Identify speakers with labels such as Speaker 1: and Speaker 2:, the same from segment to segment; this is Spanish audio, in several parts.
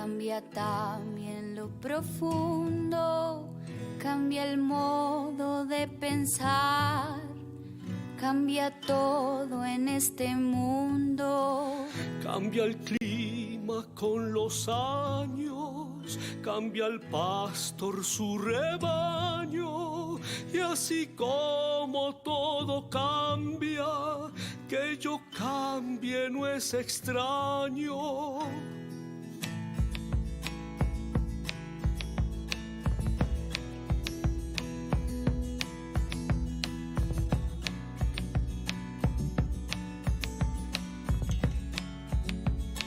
Speaker 1: cambia también lo profundo, cambia el modo de pensar, cambia todo en este mundo.
Speaker 2: Cambia el clima con los años, cambia el pastor su rebaño, y así como todo cambia, que yo cambie no es extraño.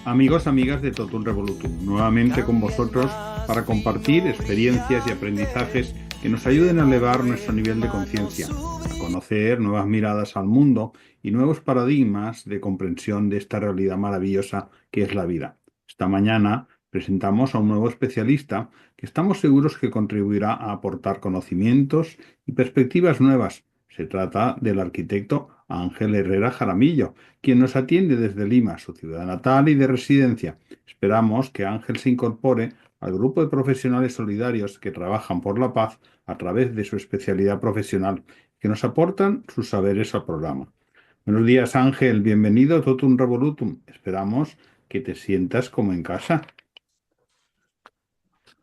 Speaker 3: Amigos, amigas de Totum Revolutum, nuevamente con vosotros para compartir experiencias y aprendizajes que nos ayuden a elevar nuestro nivel de conciencia, a conocer nuevas miradas al mundo y nuevos paradigmas de comprensión de esta realidad maravillosa que es la vida. Esta mañana presentamos a un nuevo especialista que estamos seguros que contribuirá a aportar conocimientos y perspectivas nuevas. Se trata del arquitecto Ángel Herrera Jaramillo, quien nos atiende desde Lima, su ciudad natal y de residencia. Esperamos que Ángel se incorpore al grupo de profesionales solidarios que trabajan por la paz a través de su especialidad profesional, que nos aportan sus saberes al programa. Buenos días, Ángel. Bienvenido a Totum Revolutum. Esperamos que te sientas como en casa.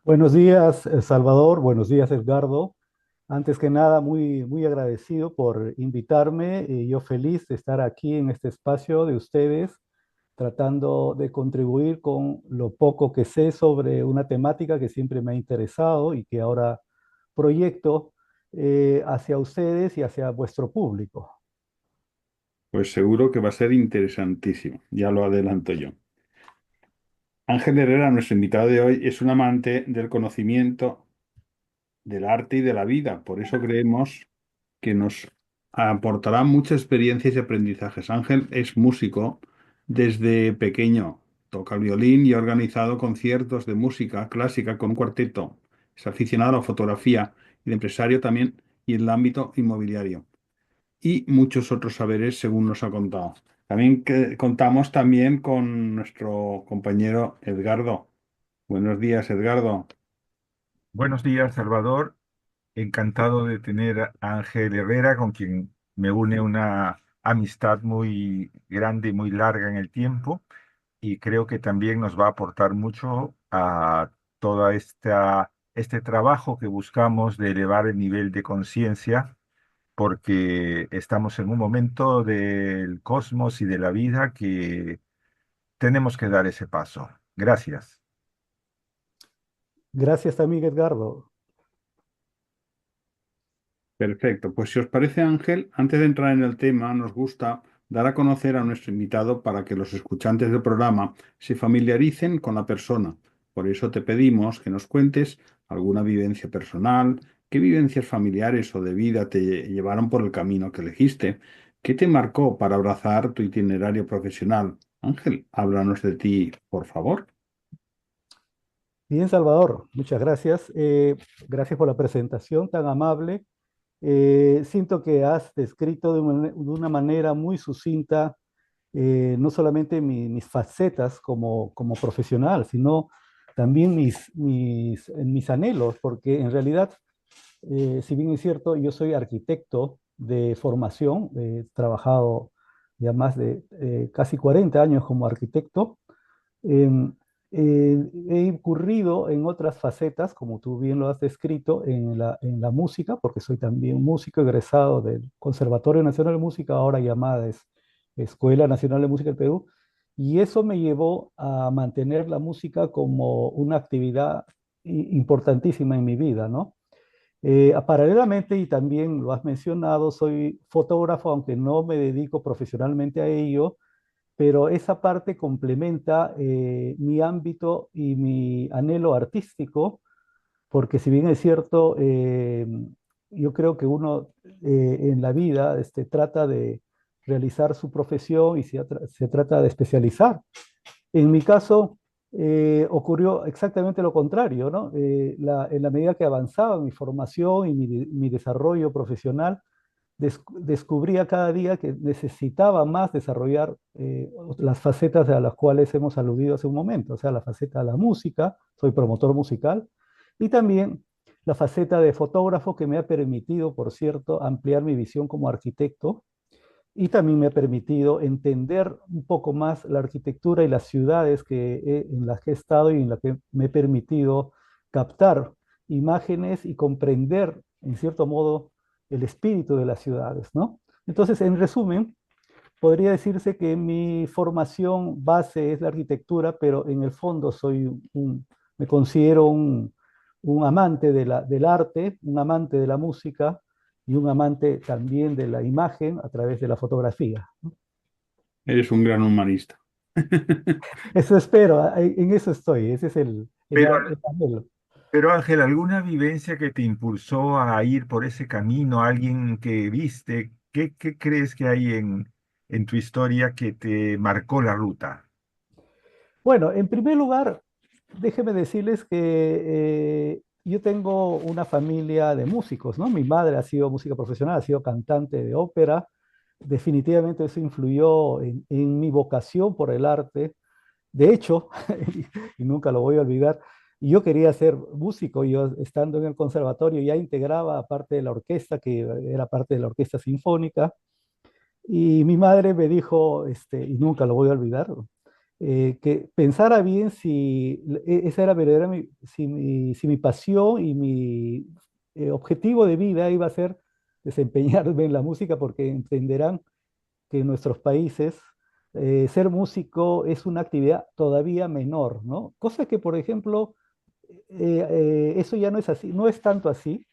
Speaker 4: Buenos días, Salvador. Buenos días, Edgardo. Antes que nada, muy agradecido por invitarme y yo feliz de estar aquí en este espacio de ustedes, tratando de contribuir con lo poco que sé sobre una temática que siempre me ha interesado y que ahora proyecto hacia ustedes y hacia vuestro público.
Speaker 3: Pues seguro que va a ser interesantísimo, ya lo adelanto yo. Ángel Herrera, nuestro invitado de hoy, es un amante del conocimiento, del arte y de la vida. Por eso creemos que nos aportará muchas experiencias y aprendizajes. Ángel es músico desde pequeño, toca el violín y ha organizado conciertos de música clásica con un cuarteto. Es aficionado a la fotografía y de empresario también y en el ámbito inmobiliario. Y muchos otros saberes, según nos ha contado. También contamos también con nuestro compañero Edgardo. Buenos días, Edgardo.
Speaker 5: Buenos días, Salvador. Encantado de tener a Ángel Herrera, con quien me une una amistad muy grande y muy larga en el tiempo, y creo que también nos va a aportar mucho a toda este trabajo que buscamos de elevar el nivel de conciencia, porque estamos en un momento del cosmos y de la vida que tenemos que dar ese paso. Gracias.
Speaker 4: Gracias también, Edgardo.
Speaker 3: Perfecto. Pues si os parece, Ángel, antes de entrar en el tema, nos gusta dar a conocer a nuestro invitado para que los escuchantes del programa se familiaricen con la persona. Por eso te pedimos que nos cuentes alguna vivencia personal, qué vivencias familiares o de vida te llevaron por el camino que elegiste, qué te marcó para abrazar tu itinerario profesional. Ángel, háblanos de ti, por favor.
Speaker 4: Bien, Salvador, muchas gracias. Gracias por la presentación tan amable. Siento que has descrito de una manera muy sucinta no solamente mis facetas como profesional, sino también mis anhelos, porque en realidad, si bien es cierto, yo soy arquitecto de formación, he trabajado ya más de casi 40 años como arquitecto. Em, He incurrido en otras facetas, como tú bien lo has descrito, en la música, porque soy también músico egresado del Conservatorio Nacional de Música, ahora llamada Escuela Nacional de Música del Perú, y eso me llevó a mantener la música como una actividad importantísima en mi vida, ¿no? Paralelamente, y también lo has mencionado, soy fotógrafo, aunque no me dedico profesionalmente a ello, pero esa parte complementa mi ámbito y mi anhelo artístico, porque si bien es cierto, yo creo que uno en la vida trata de realizar su profesión y se trata de especializar. En mi caso, ocurrió exactamente lo contrario, ¿no? En la medida que avanzaba mi formación y mi desarrollo profesional, descubría cada día que necesitaba más desarrollar las facetas a las cuales hemos aludido hace un momento, o sea, la faceta de la música, soy promotor musical, y también la faceta de fotógrafo que me ha permitido, por cierto, ampliar mi visión como arquitecto y también me ha permitido entender un poco más la arquitectura y las ciudades en las que he estado y en las que me he permitido captar imágenes y comprender, en cierto modo, el espíritu de las ciudades, ¿no? Entonces, en resumen, podría decirse que mi formación base es la arquitectura, pero en el fondo me considero un amante del arte, un amante de la música y un amante también de la imagen a través de la fotografía.
Speaker 3: Eres un gran humanista.
Speaker 4: Eso espero, en eso estoy, ese es
Speaker 5: Pero,
Speaker 4: el anhelo.
Speaker 5: pero Ángel, ¿alguna vivencia que te impulsó a ir por ese camino? ¿Alguien que viste? ¿Qué crees que hay en tu historia que te marcó la ruta?
Speaker 4: Bueno, en primer lugar, déjenme decirles que yo tengo una familia de músicos, ¿no? Mi madre ha sido música profesional, ha sido cantante de ópera. Definitivamente eso influyó en mi vocación por el arte. De hecho, y nunca lo voy a olvidar, yo quería ser músico. Yo estando en el conservatorio ya integraba parte de la orquesta, que era parte de la orquesta sinfónica. Y mi madre me dijo, y nunca lo voy a olvidar, que pensara bien si esa era verdadera, si mi pasión y mi objetivo de vida iba a ser desempeñarme en la música, porque entenderán que en nuestros países ser músico es una actividad todavía menor, ¿no? Cosa que, por ejemplo, eso ya no es así, no es tanto así,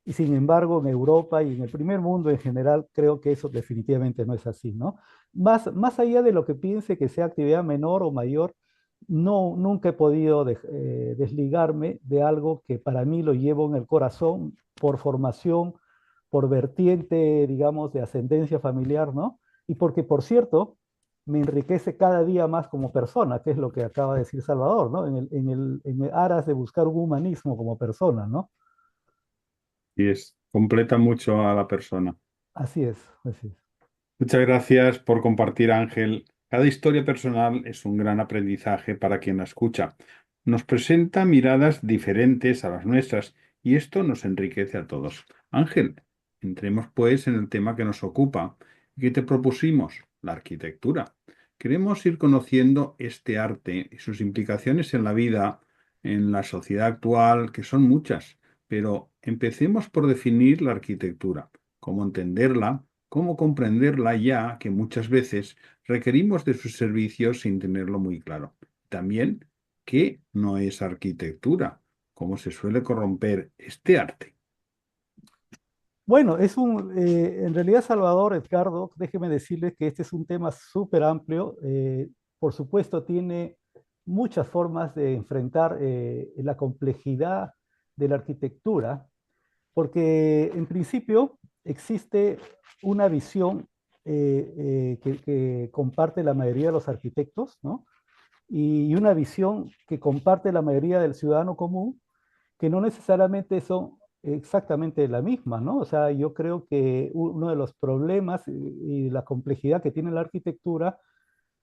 Speaker 4: y sin embargo, en Europa y en el primer mundo en general, creo que eso definitivamente no es así, ¿no? Más allá de lo que piense que sea actividad menor o mayor, no, nunca he podido desligarme de algo que para mí lo llevo en el corazón por formación, por vertiente, digamos, de ascendencia familiar, ¿no? Y porque, por cierto, me enriquece cada día más como persona, que es lo que acaba de decir Salvador, ¿no? En el aras de buscar un humanismo como persona, ¿no?
Speaker 3: Y completa mucho a la persona.
Speaker 4: Así es, así es.
Speaker 3: Muchas gracias por compartir, Ángel. Cada historia personal es un gran aprendizaje para quien la escucha. Nos presenta miradas diferentes a las nuestras y esto nos enriquece a todos. Ángel, entremos pues en el tema que nos ocupa y que te propusimos, la arquitectura. Queremos ir conociendo este arte y sus implicaciones en la vida, en la sociedad actual, que son muchas, pero empecemos por definir la arquitectura, cómo entenderla, cómo comprenderla, ya que muchas veces requerimos de sus servicios sin tenerlo muy claro. También, ¿qué no es arquitectura? ¿Cómo se suele corromper este arte?
Speaker 4: Bueno, en realidad, Salvador, Edgardo, déjeme decirles que este es un tema súper amplio. Por supuesto, tiene muchas formas de enfrentar la complejidad de la arquitectura, porque en principio existe una visión que comparte la mayoría de los arquitectos, ¿no? Y una visión que comparte la mayoría del ciudadano común, que no necesariamente son exactamente la misma, ¿no? O sea, yo creo que uno de los problemas y la complejidad que tiene la arquitectura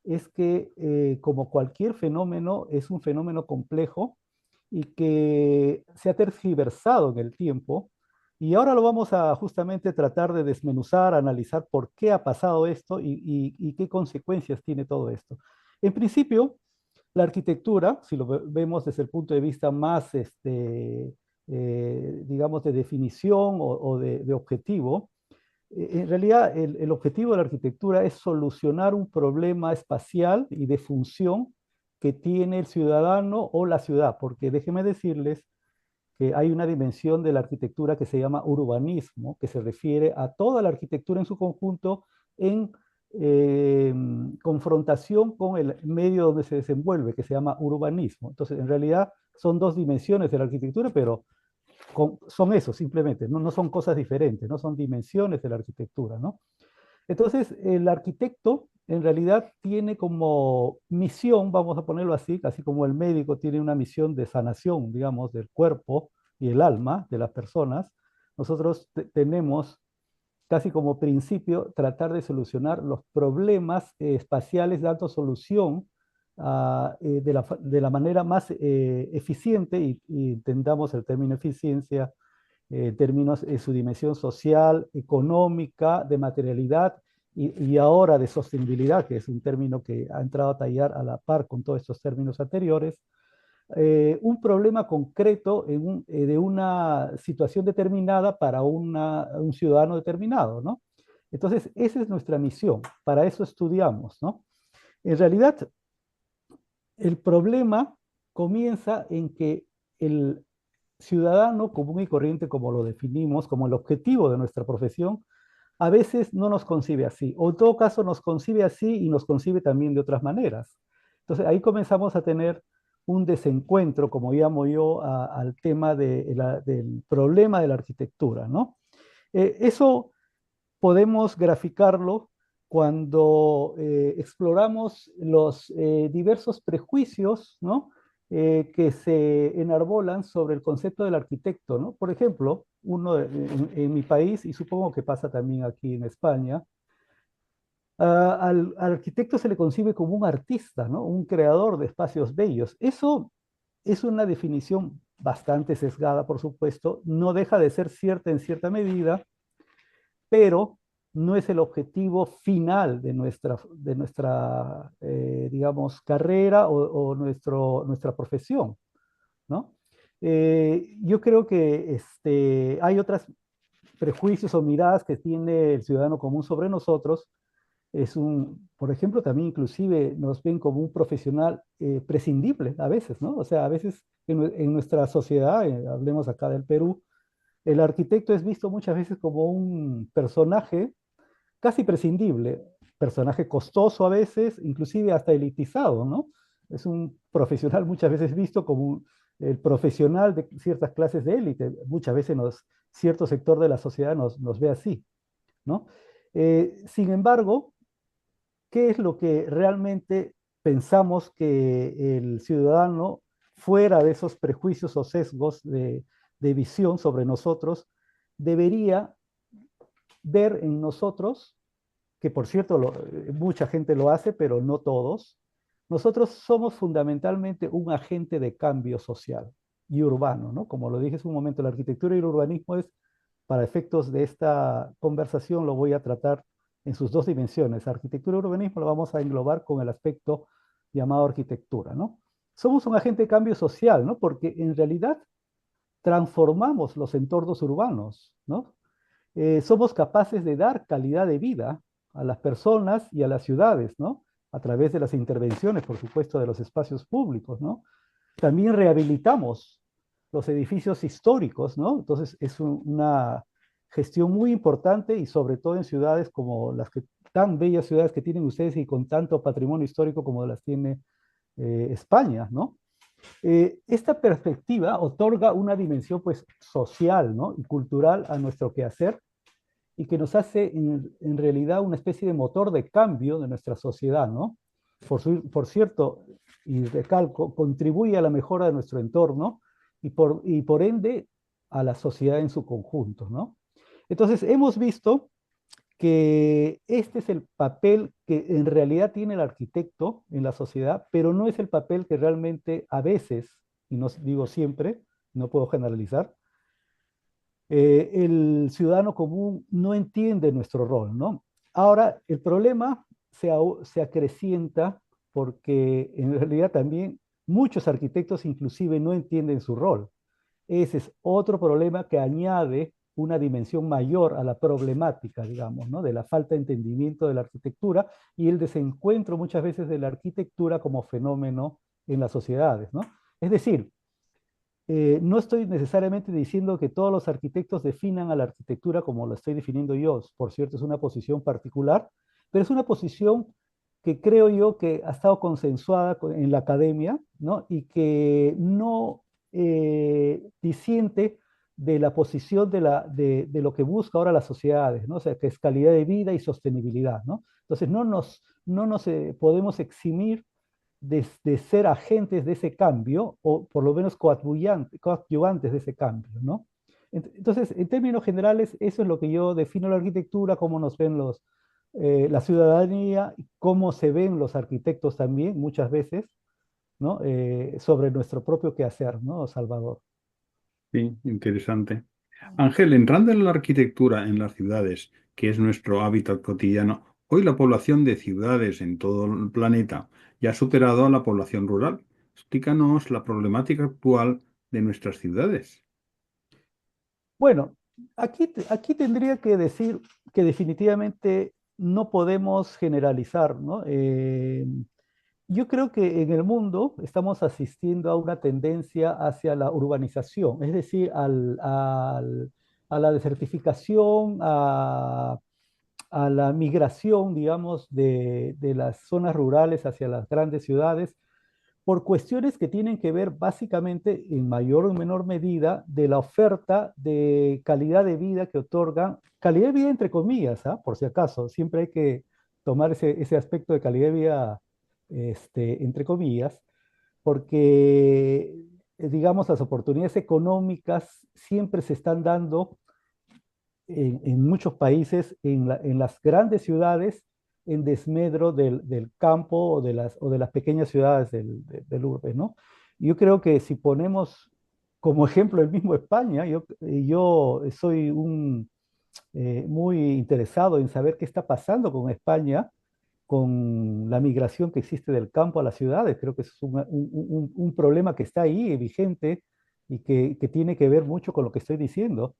Speaker 4: es que, como cualquier fenómeno, es un fenómeno complejo y que se ha tergiversado en el tiempo. Y ahora lo vamos a justamente tratar de desmenuzar, analizar por qué ha pasado esto y qué consecuencias tiene todo esto. En principio, la arquitectura, si lo vemos desde el punto de vista más, digamos, de definición o de objetivo, en realidad el objetivo de la arquitectura es solucionar un problema espacial y de función que tiene el ciudadano o la ciudad, porque déjenme decirles que hay una dimensión de la arquitectura que se llama urbanismo, que se refiere a toda la arquitectura en su conjunto en eh, confrontación con el medio donde se desenvuelve, que se llama urbanismo. Entonces, en realidad son dos dimensiones de la arquitectura, pero son eso simplemente, ¿no? No son cosas diferentes, no son dimensiones de la arquitectura, ¿no? Entonces, el arquitecto en realidad tiene como misión, vamos a ponerlo así como el médico tiene una misión de sanación, digamos, del cuerpo y el alma de las personas, nosotros tenemos casi como principio, tratar de solucionar los problemas espaciales dando solución de la manera más eficiente, y entendamos el término eficiencia en términos de su dimensión social, económica, de materialidad y ahora de sostenibilidad, que es un término que ha entrado a tallar a la par con todos estos términos anteriores, un problema concreto de una situación determinada para un ciudadano determinado, ¿no? Entonces, esa es nuestra misión, para eso estudiamos, ¿no? En realidad, el problema comienza en que el ciudadano común y corriente, como lo definimos, como el objetivo de nuestra profesión, a veces no nos concibe así, o en todo caso nos concibe así y nos concibe también de otras maneras. Entonces ahí comenzamos a tener un desencuentro, como llamo yo, al tema del problema de la arquitectura, ¿no? Eso podemos graficarlo cuando exploramos los diversos prejuicios, ¿no? Que se enarbolan sobre el concepto del arquitecto, ¿no? Por ejemplo, en mi país, y supongo que pasa también aquí en España, al arquitecto se le concibe como un artista, ¿no? Un creador de espacios bellos. Eso es una definición bastante sesgada, por supuesto, no deja de ser cierta en cierta medida, pero no es el objetivo final de nuestra digamos, carrera o nuestra profesión, ¿no? Yo creo que hay otros prejuicios o miradas que tiene el ciudadano común sobre nosotros. Por ejemplo, también inclusive nos ven como un profesional prescindible a veces, ¿no? O sea, a veces en nuestra sociedad, hablemos acá del Perú, el arquitecto es visto muchas veces como un personaje casi prescindible, personaje costoso a veces, inclusive hasta elitizado, ¿no? Es un profesional muchas veces visto como el profesional de ciertas clases de élite, muchas veces cierto sector de la sociedad nos ve así, ¿no? Sin embargo, ¿qué es lo que realmente pensamos que el ciudadano, fuera de esos prejuicios o sesgos de visión sobre nosotros, debería ver en nosotros, que por cierto mucha gente lo hace, pero no todos? Nosotros somos fundamentalmente un agente de cambio social y urbano, ¿no? Como lo dije hace un momento, la arquitectura y el urbanismo para efectos de esta conversación, lo voy a tratar en sus dos dimensiones. Arquitectura y urbanismo lo vamos a englobar con el aspecto llamado arquitectura, ¿no? Somos un agente de cambio social, ¿no? Porque en realidad transformamos los entornos urbanos, ¿no? Somos capaces de dar calidad de vida a las personas y a las ciudades, ¿no? A través de las intervenciones, por supuesto, de los espacios públicos, ¿no? También rehabilitamos los edificios históricos, ¿no? Entonces es una gestión muy importante, y sobre todo en ciudades como tan bellas ciudades que tienen ustedes y con tanto patrimonio histórico como las tiene España, ¿no? Esta perspectiva otorga una dimensión pues social, ¿no? Y cultural a nuestro quehacer, y que nos hace en realidad una especie de motor de cambio de nuestra sociedad, ¿no? Por cierto, y recalco, contribuye a la mejora de nuestro entorno y por ende a la sociedad en su conjunto, ¿no? Entonces, hemos visto que este es el papel que en realidad tiene el arquitecto en la sociedad, pero no es el papel que realmente a veces, y no digo siempre, no puedo generalizar, el ciudadano común no entiende nuestro rol, ¿no? Ahora, el problema se acrecienta porque en realidad también muchos arquitectos inclusive no entienden su rol. Ese es otro problema que añade una dimensión mayor a la problemática, digamos, ¿no? De la falta de entendimiento de la arquitectura y el desencuentro muchas veces de la arquitectura como fenómeno en las sociedades, ¿no? Es decir, no estoy necesariamente diciendo que todos los arquitectos definan a la arquitectura como lo estoy definiendo yo. Por cierto, es una posición particular, pero es una posición que creo yo que ha estado consensuada en la academia, ¿no? Y que no disiente de la posición de lo que busca ahora las sociedades, ¿no? O sea, que es calidad de vida y sostenibilidad, ¿no? Entonces, no nos podemos eximir de ser agentes de ese cambio, o por lo menos coadyuvantes de ese cambio, ¿no? Entonces, en términos generales, eso es lo que yo defino la arquitectura, cómo nos ven la ciudadanía, y cómo se ven los arquitectos también, muchas veces, ¿no? Sobre nuestro propio quehacer, ¿no, Salvador?
Speaker 3: Sí, interesante. Ángel, entrando en la arquitectura en las ciudades, que es nuestro hábitat cotidiano, hoy la población de ciudades en todo el planeta ya ha superado a la población rural. Explícanos la problemática actual de nuestras ciudades.
Speaker 4: Bueno, aquí tendría que decir que definitivamente no podemos generalizar, ¿no? Yo creo que en el mundo estamos asistiendo a una tendencia hacia la urbanización, es decir, a la desertificación, a la migración, digamos, de las zonas rurales hacia las grandes ciudades, por cuestiones que tienen que ver básicamente, en mayor o menor medida, de la oferta de calidad de vida que otorgan, calidad de vida entre comillas, ¿ah? Por si acaso, siempre hay que tomar ese aspecto de calidad de vida, entre comillas, porque, digamos, las oportunidades económicas siempre se están dando en muchos países, en las grandes ciudades, en desmedro del campo o de las pequeñas ciudades del urbe, ¿no? Yo creo que si ponemos como ejemplo el mismo España, yo soy muy interesado en saber qué está pasando con España, con la migración que existe del campo a las ciudades. Creo que es un problema que está ahí, vigente, y que tiene que ver mucho con lo que estoy diciendo.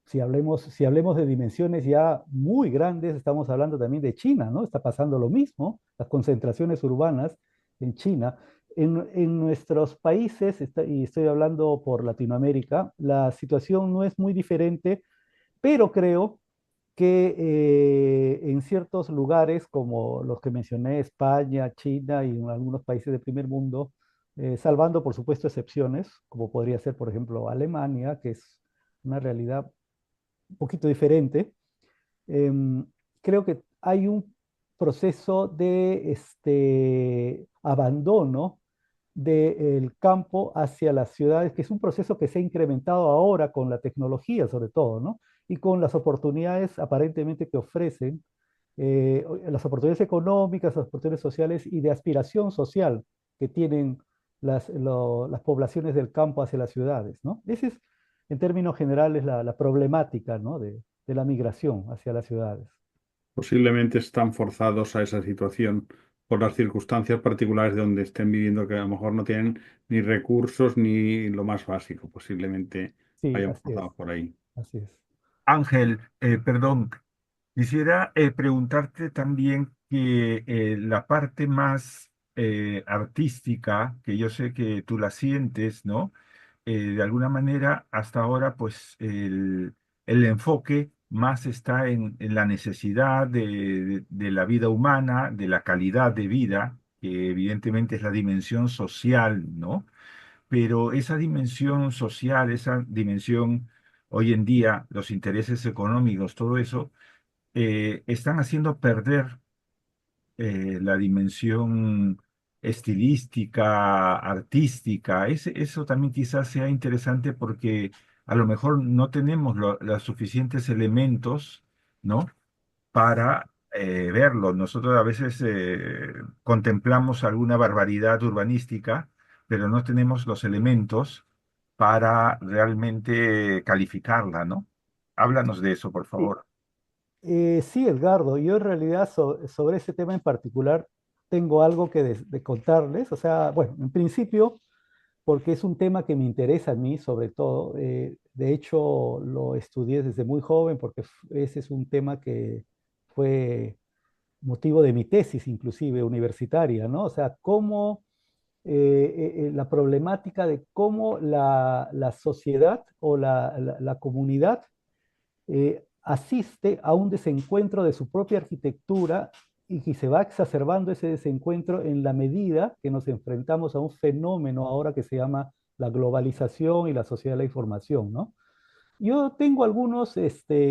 Speaker 4: Si hablemos de dimensiones ya muy grandes, estamos hablando también de China, ¿no? Está pasando lo mismo, las concentraciones urbanas en China. En nuestros países, y estoy hablando por Latinoamérica, la situación no es muy diferente, pero creo que en ciertos lugares, como los que mencioné, España, China y en algunos países del primer mundo, salvando por supuesto excepciones, como podría ser, por ejemplo, Alemania, que es una realidad un poquito diferente. em, Creo que hay un proceso de abandono del campo hacia las ciudades, que es un proceso que se ha incrementado ahora con la tecnología sobre todo, ¿no? Y con las oportunidades aparentemente que ofrecen, las oportunidades económicas, las oportunidades sociales y de aspiración social que tienen las poblaciones del campo hacia las ciudades, ¿no? Esa es, en términos generales, la problemática, ¿no? De la migración hacia las ciudades.
Speaker 3: Posiblemente están forzados a esa situación por las circunstancias particulares de donde estén viviendo, que a lo mejor no tienen ni recursos ni lo más básico. Posiblemente
Speaker 4: Sí,
Speaker 3: vayan
Speaker 4: así es,
Speaker 3: forzados por ahí.
Speaker 4: así es.
Speaker 5: Ángel, perdón, quisiera preguntarte también que la parte más artística, que yo sé que tú la sientes, ¿no? De alguna manera, hasta ahora, pues el enfoque más está en la necesidad de la vida humana, de la calidad de vida, que evidentemente es la dimensión social, ¿no? Pero esa dimensión social, esa dimensión hoy en día, los intereses económicos, todo eso están haciendo perder la dimensión estilística, artística. Eso también quizás sea interesante porque a lo mejor no tenemos los suficientes elementos, ¿no? Para verlo. Nosotros a veces contemplamos alguna barbaridad urbanística, pero no tenemos los elementos para realmente calificarla, ¿no? Háblanos de eso, por
Speaker 4: Sí,
Speaker 5: favor.
Speaker 4: sí, Edgardo, yo en realidad sobre ese tema en particular tengo algo que de contarles. O sea, bueno, en principio, porque es un tema que me interesa a mí sobre todo. De hecho, lo estudié desde muy joven porque ese es un tema que fue motivo de mi tesis, inclusive universitaria, ¿no? O sea, cómo la problemática de cómo la sociedad o la comunidad asiste a un desencuentro de su propia arquitectura y que se va exacerbando ese desencuentro en la medida que nos enfrentamos a un fenómeno ahora que se llama la globalización y la sociedad de la información, ¿no? Yo tengo algunos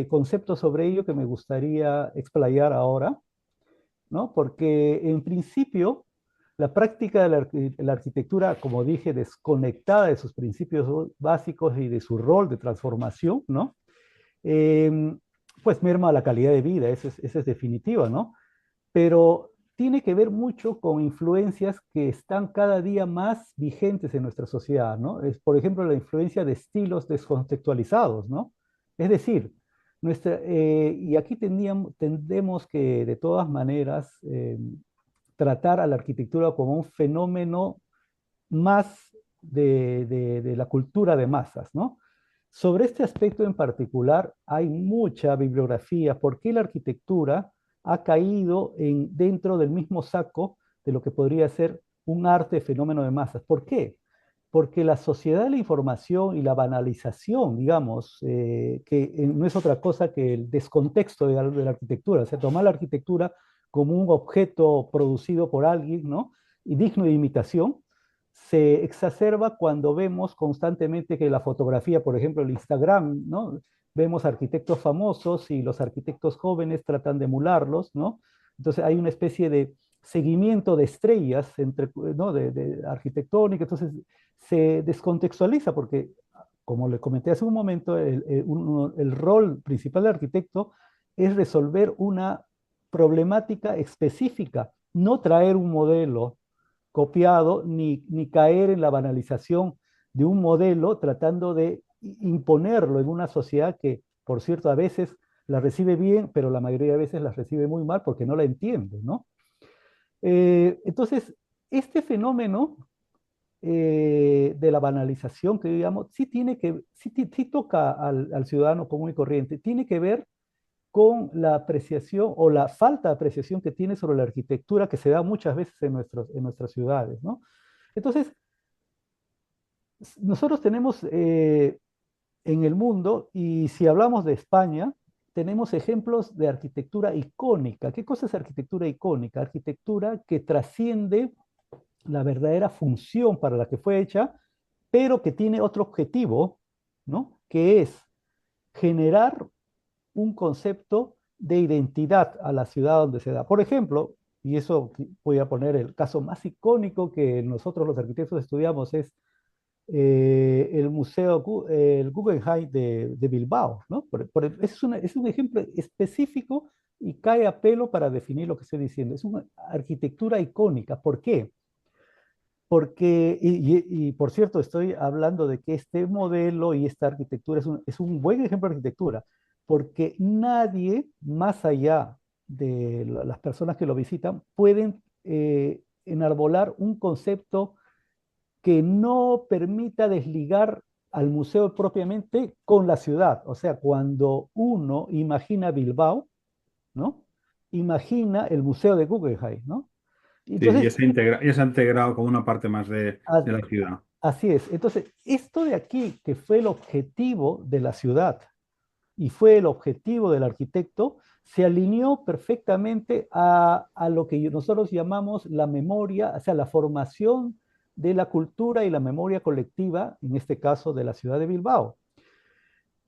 Speaker 4: conceptos sobre ello que me gustaría explayar ahora, ¿no? Porque en principio La práctica de la arquitectura, como dije, desconectada de sus principios básicos y de su rol de transformación, ¿no? Eh, pues merma la calidad de vida, eso es definitivo, ¿no? Pero tiene que ver mucho con influencias que están cada día más vigentes en nuestra sociedad, ¿no? Es, por ejemplo, la influencia de estilos descontextualizados, ¿no? Es decir, y aquí tendemos que, de todas maneras, tratar a la arquitectura como un fenómeno más de la cultura de masas, ¿no? Sobre este aspecto en particular hay mucha bibliografía. ¿Por qué la arquitectura ha caído dentro del mismo saco de lo que podría ser un arte fenómeno de masas? ¿Por qué? Porque la sociedad de la información y la banalización, digamos, no es otra cosa que el descontexto de la arquitectura, o sea, tomar la arquitectura como un objeto producido por alguien, ¿no? Y digno de imitación, se exacerba cuando vemos constantemente que la fotografía, por ejemplo, el Instagram, ¿no? Vemos arquitectos famosos y los arquitectos jóvenes tratan de emularlos, ¿no? Entonces hay una especie de seguimiento de estrellas ¿no? de arquitectónica, entonces se descontextualiza porque, como le comenté hace un momento, el rol principal del arquitecto es resolver una problemática específica, no traer un modelo copiado ni caer en la banalización de un modelo tratando de imponerlo en una sociedad que, por cierto, a veces la recibe bien, pero la mayoría de veces la recibe muy mal porque no la entiende, ¿no? Entonces, este fenómeno de la banalización que digamos, sí toca al ciudadano común y corriente, tiene que ver con la apreciación o la falta de apreciación que tiene sobre la arquitectura que se da muchas veces en nuestras ciudades, ¿no? Entonces, nosotros tenemos en el mundo, y si hablamos de España, tenemos ejemplos de arquitectura icónica. ¿Qué cosa es arquitectura icónica? Arquitectura que trasciende la verdadera función para la que fue hecha, pero que tiene otro objetivo, ¿no? Que es generar un concepto de identidad a la ciudad donde se da. Por ejemplo, y eso voy a poner el caso más icónico que nosotros los arquitectos estudiamos, es el el Guggenheim de Bilbao, ¿no? Es un ejemplo específico y cae a pelo para definir lo que estoy diciendo. Es una arquitectura icónica. ¿Por qué? Porque, por cierto, estoy hablando de que este modelo y esta arquitectura es un buen ejemplo de arquitectura, porque nadie más allá de las personas que lo visitan pueden enarbolar un concepto que no permita desligar al museo propiamente con la ciudad. O sea, cuando uno imagina Bilbao, ¿no? Imagina el museo de Guggenheim, ¿no?
Speaker 3: Sí,
Speaker 4: Entonces,
Speaker 3: ya se ha integrado como una parte más
Speaker 4: a-
Speaker 3: de la ciudad.
Speaker 4: así es. Entonces, esto de aquí, que fue el objetivo de la ciudad y fue el objetivo del arquitecto, se alineó perfectamente a lo que nosotros llamamos la memoria, o sea, la formación de la cultura y la memoria colectiva, en este caso de la ciudad de Bilbao.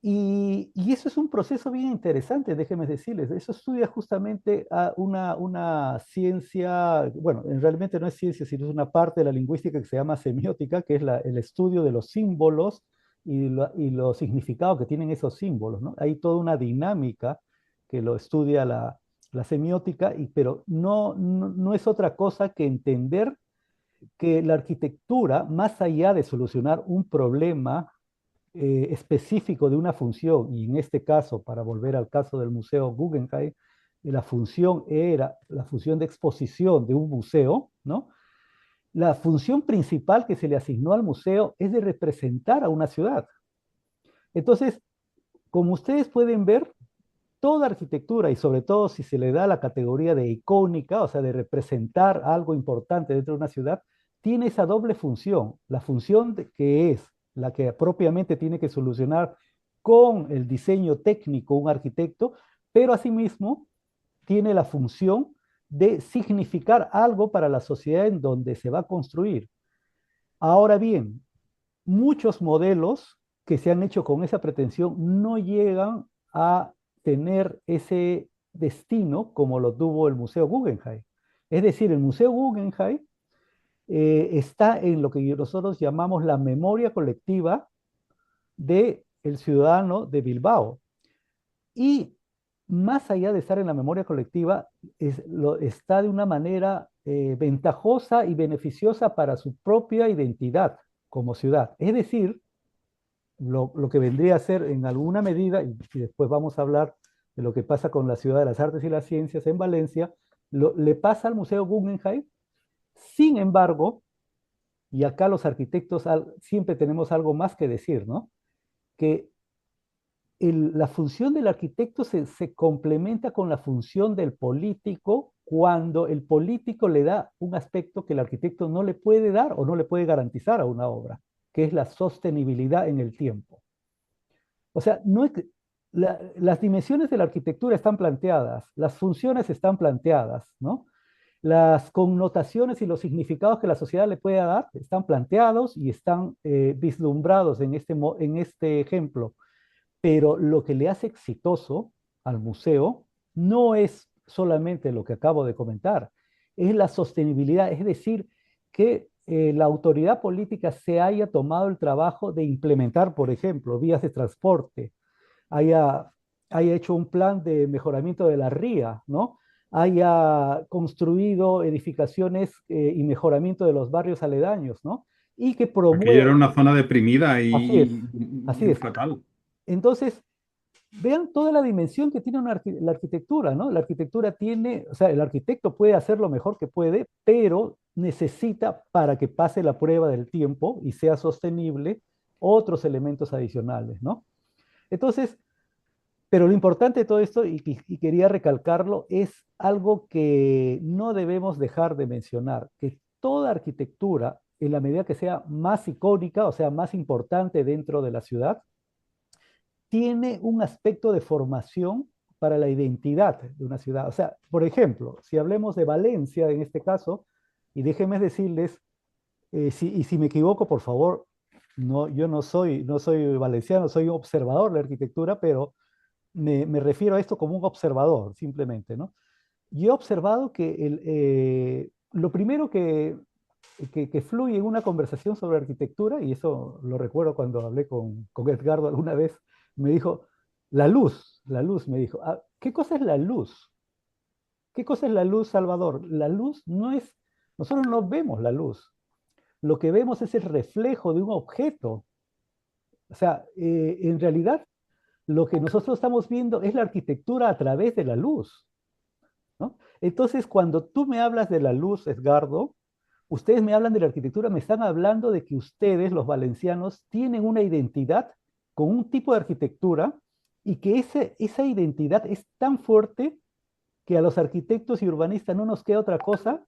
Speaker 4: Y eso es un proceso bien interesante, déjenme decirles. Eso estudia justamente a una ciencia, bueno, realmente no es ciencia, sino es una parte de la lingüística que se llama semiótica, que es el estudio de los símbolos y los significados que tienen esos símbolos, ¿no? Hay toda una dinámica que lo estudia la semiótica, pero no es otra cosa que entender que la arquitectura, más allá de solucionar un problema específico de una función, y en este caso, para volver al caso del Museo Guggenheim, la función era la función de exposición de un museo, ¿no? La función principal que se le asignó al museo es de representar a una ciudad. Entonces, como ustedes pueden ver, toda arquitectura, y sobre todo si se le da la categoría de icónica, o sea, de representar algo importante dentro de una ciudad, tiene esa doble función. La función que es la que propiamente tiene que solucionar con el diseño técnico un arquitecto, pero asimismo tiene la función de significar algo para la sociedad en donde se va a construir. Ahora bien, muchos modelos que se han hecho con esa pretensión no llegan a tener ese destino como lo tuvo el Museo Guggenheim. Es decir, el Museo Guggenheim está en lo que nosotros llamamos la memoria colectiva del ciudadano de Bilbao. Y más allá de estar en la memoria colectiva, está de una manera ventajosa y beneficiosa para su propia identidad como ciudad. Es decir, lo que vendría a ser en alguna medida, y después vamos a hablar de lo que pasa con la Ciudad de las Artes y las Ciencias en Valencia, le pasa al Museo Guggenheim. Sin embargo, y acá los arquitectos siempre tenemos algo más que decir, ¿no? Que la función del arquitecto se complementa con la función del político cuando el político le da un aspecto que el arquitecto no le puede dar o no le puede garantizar a una obra, que es la sostenibilidad en el tiempo. O sea, no es que, las dimensiones de la arquitectura están planteadas, las funciones están planteadas, ¿no? Las connotaciones y los significados que la sociedad le puede dar están planteados y están vislumbrados en este ejemplo. Pero lo que le hace exitoso al museo no es solamente lo que acabo de comentar, es la sostenibilidad, es decir, que la autoridad política se haya tomado el trabajo de implementar, por ejemplo, vías de transporte, haya, haya hecho un plan de mejoramiento de la ría, ¿no? Haya construido edificaciones y mejoramiento de los barrios aledaños, ¿no? Y que
Speaker 3: Aquello era
Speaker 4: promueva,
Speaker 3: una zona deprimida
Speaker 4: así es,
Speaker 3: y
Speaker 4: así es.
Speaker 3: fatal.
Speaker 4: Entonces, vean toda la dimensión que tiene la arquitectura, ¿no? La arquitectura tiene, o sea, el arquitecto puede hacer lo mejor que puede, pero necesita, para que pase la prueba del tiempo y sea sostenible, otros elementos adicionales, ¿no? Entonces, pero lo importante de todo esto, y quería recalcarlo, es algo que no debemos dejar de mencionar, que toda arquitectura, en la medida que sea más icónica, o sea, más importante dentro de la ciudad, tiene un aspecto de formación para la identidad de una ciudad. O sea, por ejemplo, si hablemos de Valencia en este caso, y déjenme decirles, y si me equivoco, por favor, no, yo no soy valenciano, soy un observador de la arquitectura, pero me refiero a esto como un observador, simplemente, ¿no? Yo he observado que lo primero que fluye en una conversación sobre arquitectura, y eso lo recuerdo cuando hablé con Edgardo alguna vez, me dijo, la luz, me dijo. "Ah, ¿qué cosa es la luz? ¿Qué cosa es la luz, Salvador? La luz no es, nosotros no vemos la luz, lo que vemos es el reflejo de un objeto. O sea, en realidad, lo que nosotros estamos viendo es la arquitectura a través de la luz, ¿no? Entonces, cuando tú me hablas de la luz, Edgardo, ustedes me hablan de la arquitectura, me están hablando de que ustedes, los valencianos, tienen una identidad con un tipo de arquitectura y que esa identidad es tan fuerte que a los arquitectos y urbanistas no nos queda otra cosa,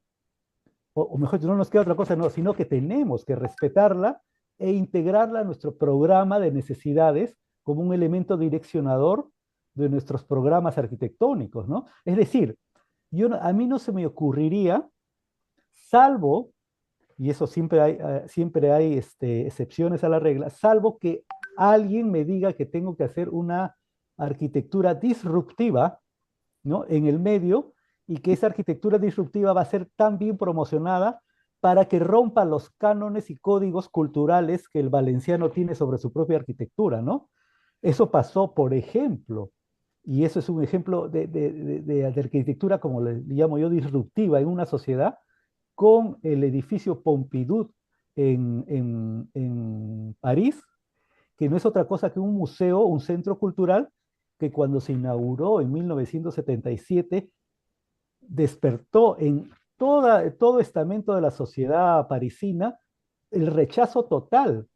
Speaker 4: o mejor, no nos queda otra cosa, no, sino que tenemos que respetarla e integrarla a nuestro programa de necesidades como un elemento direccionador de nuestros programas arquitectónicos, ¿no? Es decir, a mí no se me ocurriría, salvo, y eso siempre hay excepciones a la regla, salvo que alguien me diga que tengo que hacer una arquitectura disruptiva, ¿no? En el medio, y que esa arquitectura disruptiva va a ser tan bien promocionada para que rompa los cánones y códigos culturales que el valenciano tiene sobre su propia arquitectura, ¿no? Eso pasó, por ejemplo, y eso es un ejemplo de arquitectura, como le llamo yo, disruptiva en una sociedad, con el edificio Pompidou en París, que no es otra cosa que un museo, un centro cultural, que cuando se inauguró en 1977, despertó en todo estamento de la sociedad parisina el rechazo total.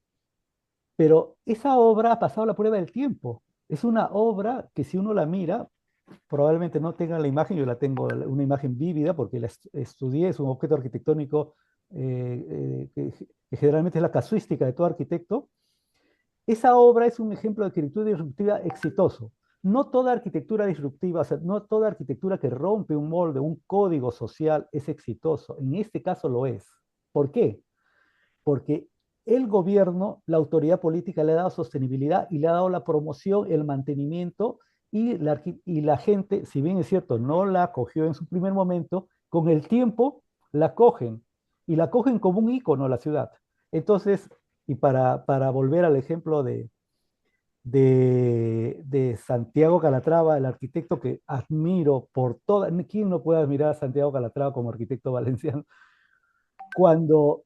Speaker 4: Pero esa obra ha pasado la prueba del tiempo. Es una obra que si uno la mira, probablemente no tenga la imagen, yo la tengo una imagen vívida porque la estudié, es un objeto arquitectónico que generalmente es la casuística de todo arquitecto. Esa obra es un ejemplo de arquitectura disruptiva exitoso. No toda arquitectura disruptiva, o sea, no toda arquitectura que rompe un molde, un código social es exitoso. En este caso lo es. ¿Por qué? Porque el gobierno, la autoridad política le ha dado sostenibilidad y le ha dado la promoción, el mantenimiento y la gente, si bien es cierto, no la acogió en su primer momento, con el tiempo la cogen y la cogen como un ícono la ciudad. Entonces, y para volver al ejemplo de Santiago Calatrava, el arquitecto que admiro por toda, ¿quién no puede admirar a Santiago Calatrava como arquitecto valenciano? Cuando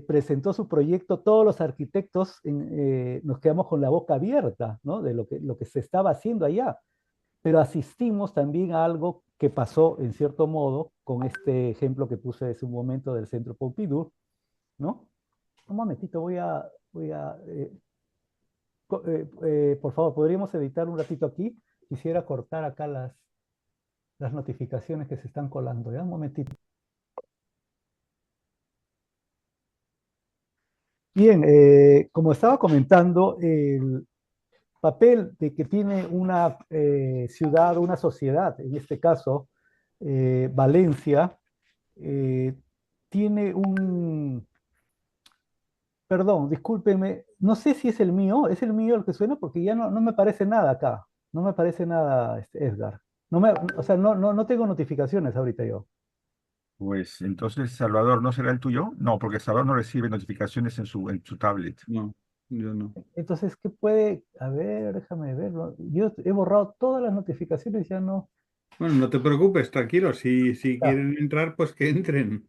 Speaker 4: presentó su proyecto, todos los arquitectos nos quedamos con la boca abierta, ¿no? De lo que se estaba haciendo allá, pero asistimos también a algo que pasó en cierto modo con este ejemplo que puse hace un momento del Centro Pompidou, ¿no? Un momentito, por favor, ¿podríamos editar un ratito aquí? Quisiera cortar acá las notificaciones que se están colando, ¿ya? Un momentito. Bien, como estaba comentando, el papel de que tiene una ciudad, una sociedad, en este caso, Valencia, eh, tiene un, perdón, discúlpenme, no sé si es el mío el que suena porque ya no me parece nada acá, no me parece nada, Edgar. O sea, no tengo notificaciones ahorita yo.
Speaker 5: Pues entonces, Salvador, ¿no será el tuyo? No, porque Salvador no recibe notificaciones en su tablet.
Speaker 3: No, yo no.
Speaker 4: Entonces, ¿qué puede? A ver, déjame verlo. Yo he borrado todas las notificaciones, ya no.
Speaker 3: Bueno, no te preocupes, tranquilo. Si
Speaker 4: Ah,
Speaker 3: quieren entrar, pues que entren.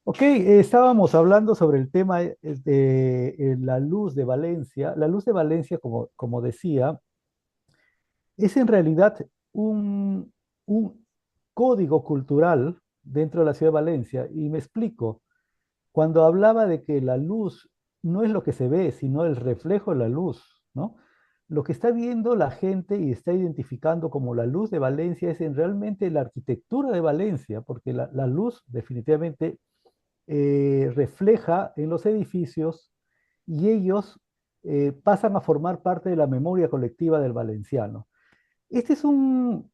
Speaker 4: ok, estábamos hablando sobre el tema de la luz de Valencia. La luz de Valencia, como decía, es en realidad un código cultural dentro de la ciudad de Valencia. Y me explico. Cuando hablaba de que la luz no es lo que se ve, sino el reflejo de la luz, ¿no? Lo que está viendo la gente y está identificando como la luz de Valencia es en realmente la arquitectura de Valencia, porque la luz definitivamente refleja en los edificios y ellos pasan a formar parte de la memoria colectiva del valenciano. Este es un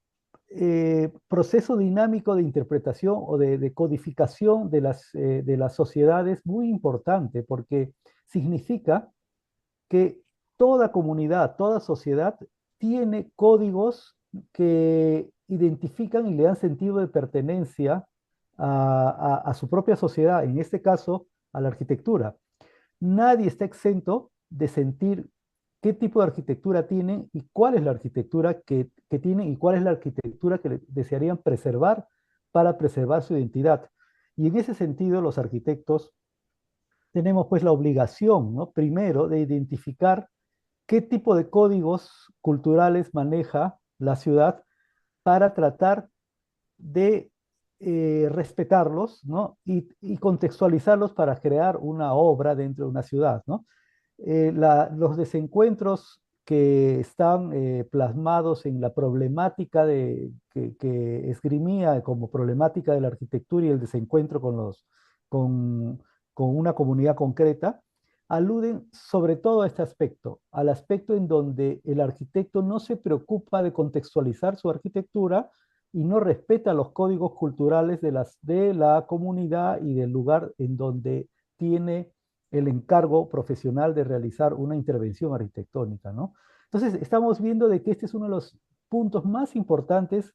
Speaker 4: proceso dinámico de interpretación o de codificación de las sociedades muy importante porque significa que toda comunidad, toda sociedad tiene códigos que identifican y le dan sentido de pertenencia a su propia sociedad, en este caso a la arquitectura. Nadie está exento de sentir qué tipo de arquitectura tienen y cuál es la arquitectura que tienen y cuál es la arquitectura que desearían preservar para preservar su identidad. Y en ese sentido, los arquitectos tenemos pues la obligación, ¿no? Primero, de identificar qué tipo de códigos culturales maneja la ciudad para tratar de respetarlos, ¿no? Y contextualizarlos para crear una obra dentro de una ciudad, ¿no? Los desencuentros que están plasmados en la problemática que esgrimía como problemática de la arquitectura y el desencuentro con, con una comunidad concreta, aluden sobre todo a este aspecto, al aspecto en donde el arquitecto no se preocupa de contextualizar su arquitectura y no respeta los códigos culturales de la comunidad y del lugar en donde tiene el encargo profesional de realizar una intervención arquitectónica, ¿no? Entonces, estamos viendo de que este es uno de los puntos más importantes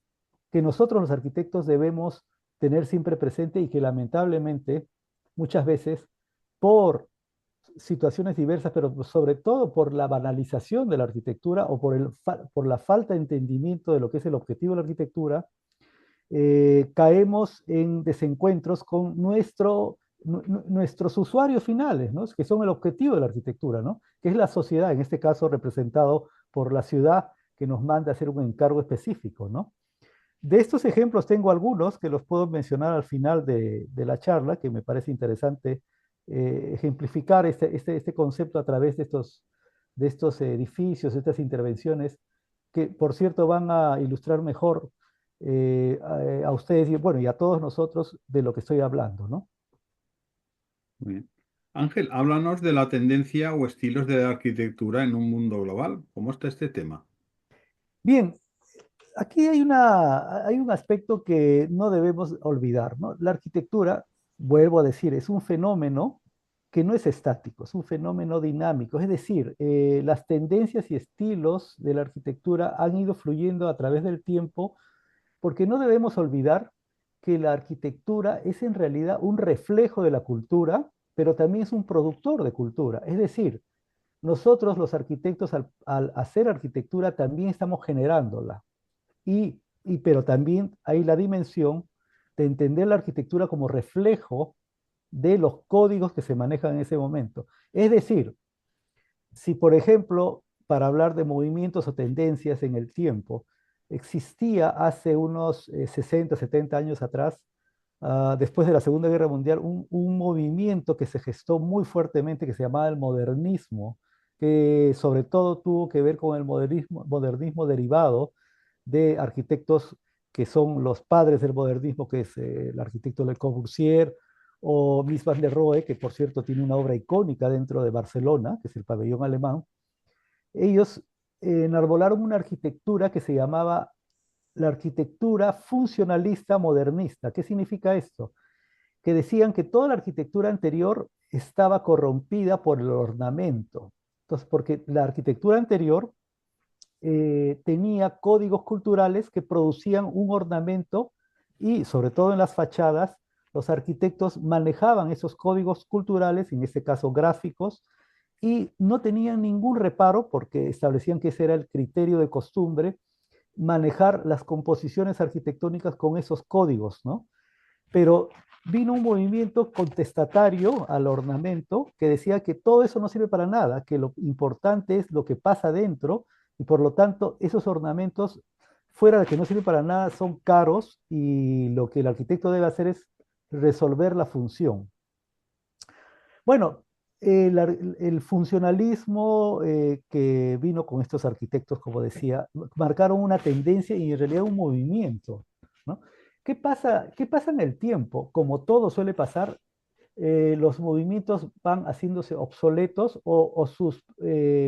Speaker 4: que nosotros los arquitectos debemos tener siempre presente y que lamentablemente muchas veces por situaciones diversas, pero sobre todo por la banalización de la arquitectura o por la falta de entendimiento de lo que es el objetivo de la arquitectura, caemos en desencuentros con nuestros usuarios finales, ¿no? Que son el objetivo de la arquitectura, ¿no? Que es la sociedad, en este caso representado por la ciudad que nos manda a hacer un encargo específico, ¿no? De estos ejemplos tengo algunos que los puedo mencionar al final de la charla, que me parece interesante ejemplificar este concepto a través de estos edificios, estas intervenciones, que por cierto van a ilustrar mejor a ustedes y, bueno, y a todos nosotros de lo que estoy hablando, ¿no?
Speaker 3: Muy bien. Ángel, háblanos de la tendencia o estilos de la arquitectura en un mundo global. ¿Cómo está este tema?
Speaker 4: Bien, aquí hay un aspecto que no debemos olvidar, ¿no? La arquitectura, vuelvo a decir, es un fenómeno que no es estático, es un fenómeno dinámico. Es decir, las tendencias y estilos de la arquitectura han ido fluyendo a través del tiempo porque no debemos olvidar que la arquitectura es en realidad un reflejo de la cultura, pero también es un productor de cultura. Es decir, nosotros los arquitectos al hacer arquitectura también estamos generándola. Pero también hay la dimensión de entender la arquitectura como reflejo de los códigos que se manejan en ese momento. Es decir, si por ejemplo, para hablar de movimientos o tendencias en el tiempo, existía hace unos 60, 70 años atrás, después de la Segunda Guerra Mundial, un movimiento que se gestó muy fuertemente que se llamaba el modernismo, que sobre todo tuvo que ver con el modernismo derivado de arquitectos que son los padres del modernismo, que es el arquitecto Le Corbusier o Mies van der Rohe, que por cierto tiene una obra icónica dentro de Barcelona, que es el pabellón alemán. Ellos enarbolaron una arquitectura que se llamaba la arquitectura funcionalista modernista. ¿Qué significa esto? Que decían que toda la arquitectura anterior estaba corrompida por el ornamento. Entonces, porque la arquitectura anterior tenía códigos culturales que producían un ornamento y sobre todo en las fachadas, los arquitectos manejaban esos códigos culturales, en este caso gráficos, y no tenían ningún reparo porque establecían que ese era el criterio de costumbre, manejar las composiciones arquitectónicas con esos códigos, ¿no? Pero vino un movimiento contestatario al ornamento que decía que todo eso no sirve para nada, que lo importante es lo que pasa dentro y por lo tanto esos ornamentos, fuera de que no sirven para nada, son caros y lo que el arquitecto debe hacer es resolver la función. Bueno, el funcionalismo que vino con estos arquitectos, como decía, marcaron una tendencia y en realidad un movimiento, ¿no? ¿Qué pasa en el tiempo? Como todo suele pasar, los movimientos van haciéndose obsoletos o sus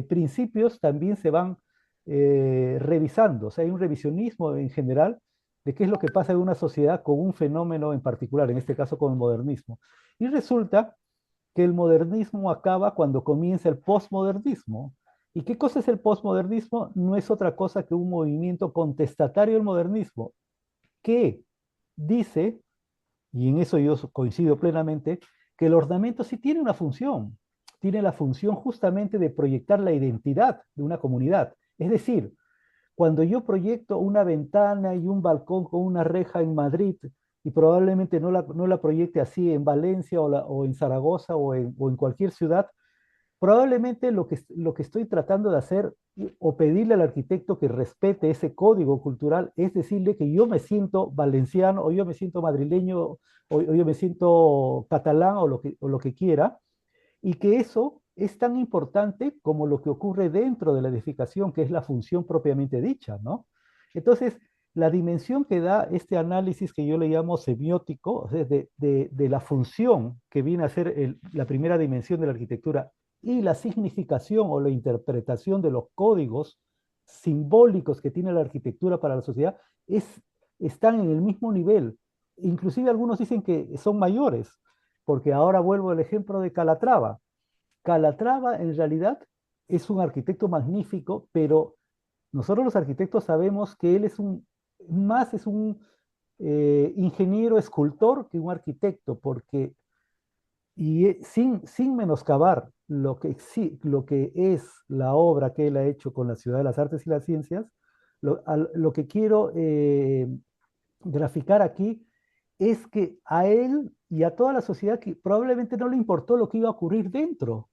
Speaker 4: principios también se van revisando. O sea, hay un revisionismo en general de qué es lo que pasa en una sociedad con un fenómeno en particular, en este caso con el modernismo. Y resulta que el modernismo acaba cuando comienza el posmodernismo. ¿Y qué cosa es el posmodernismo? No es otra cosa que un movimiento contestatario del modernismo, que dice, y en eso yo coincido plenamente, que el ornamento sí tiene una función, tiene la función justamente de proyectar la identidad de una comunidad. Es decir, cuando yo proyecto una ventana y un balcón con una reja en Madrid y probablemente no la proyecte así en Valencia o en Zaragoza o en cualquier ciudad, probablemente lo que estoy tratando de hacer o pedirle al arquitecto que respete ese código cultural es decirle que yo me siento valenciano o yo me siento madrileño o yo me siento catalán o lo que quiera, y que eso es tan importante como lo que ocurre dentro de la edificación, que es la función propiamente dicha, ¿no? Entonces, la dimensión que da este análisis que yo le llamo semiótico, o sea, de la función que viene a ser la primera dimensión de la arquitectura y la significación o la interpretación de los códigos simbólicos que tiene la arquitectura para la sociedad, están en el mismo nivel. Inclusive algunos dicen que son mayores, porque ahora vuelvo al ejemplo de Calatrava. Calatrava en realidad es un arquitecto magnífico, pero nosotros los arquitectos sabemos que él es un ingeniero escultor que un arquitecto, porque, sin menoscabar lo que es la obra que él ha hecho con la Ciudad de las Artes y las Ciencias, lo que quiero graficar aquí es que a él y a toda la sociedad que probablemente no le importó lo que iba a ocurrir dentro,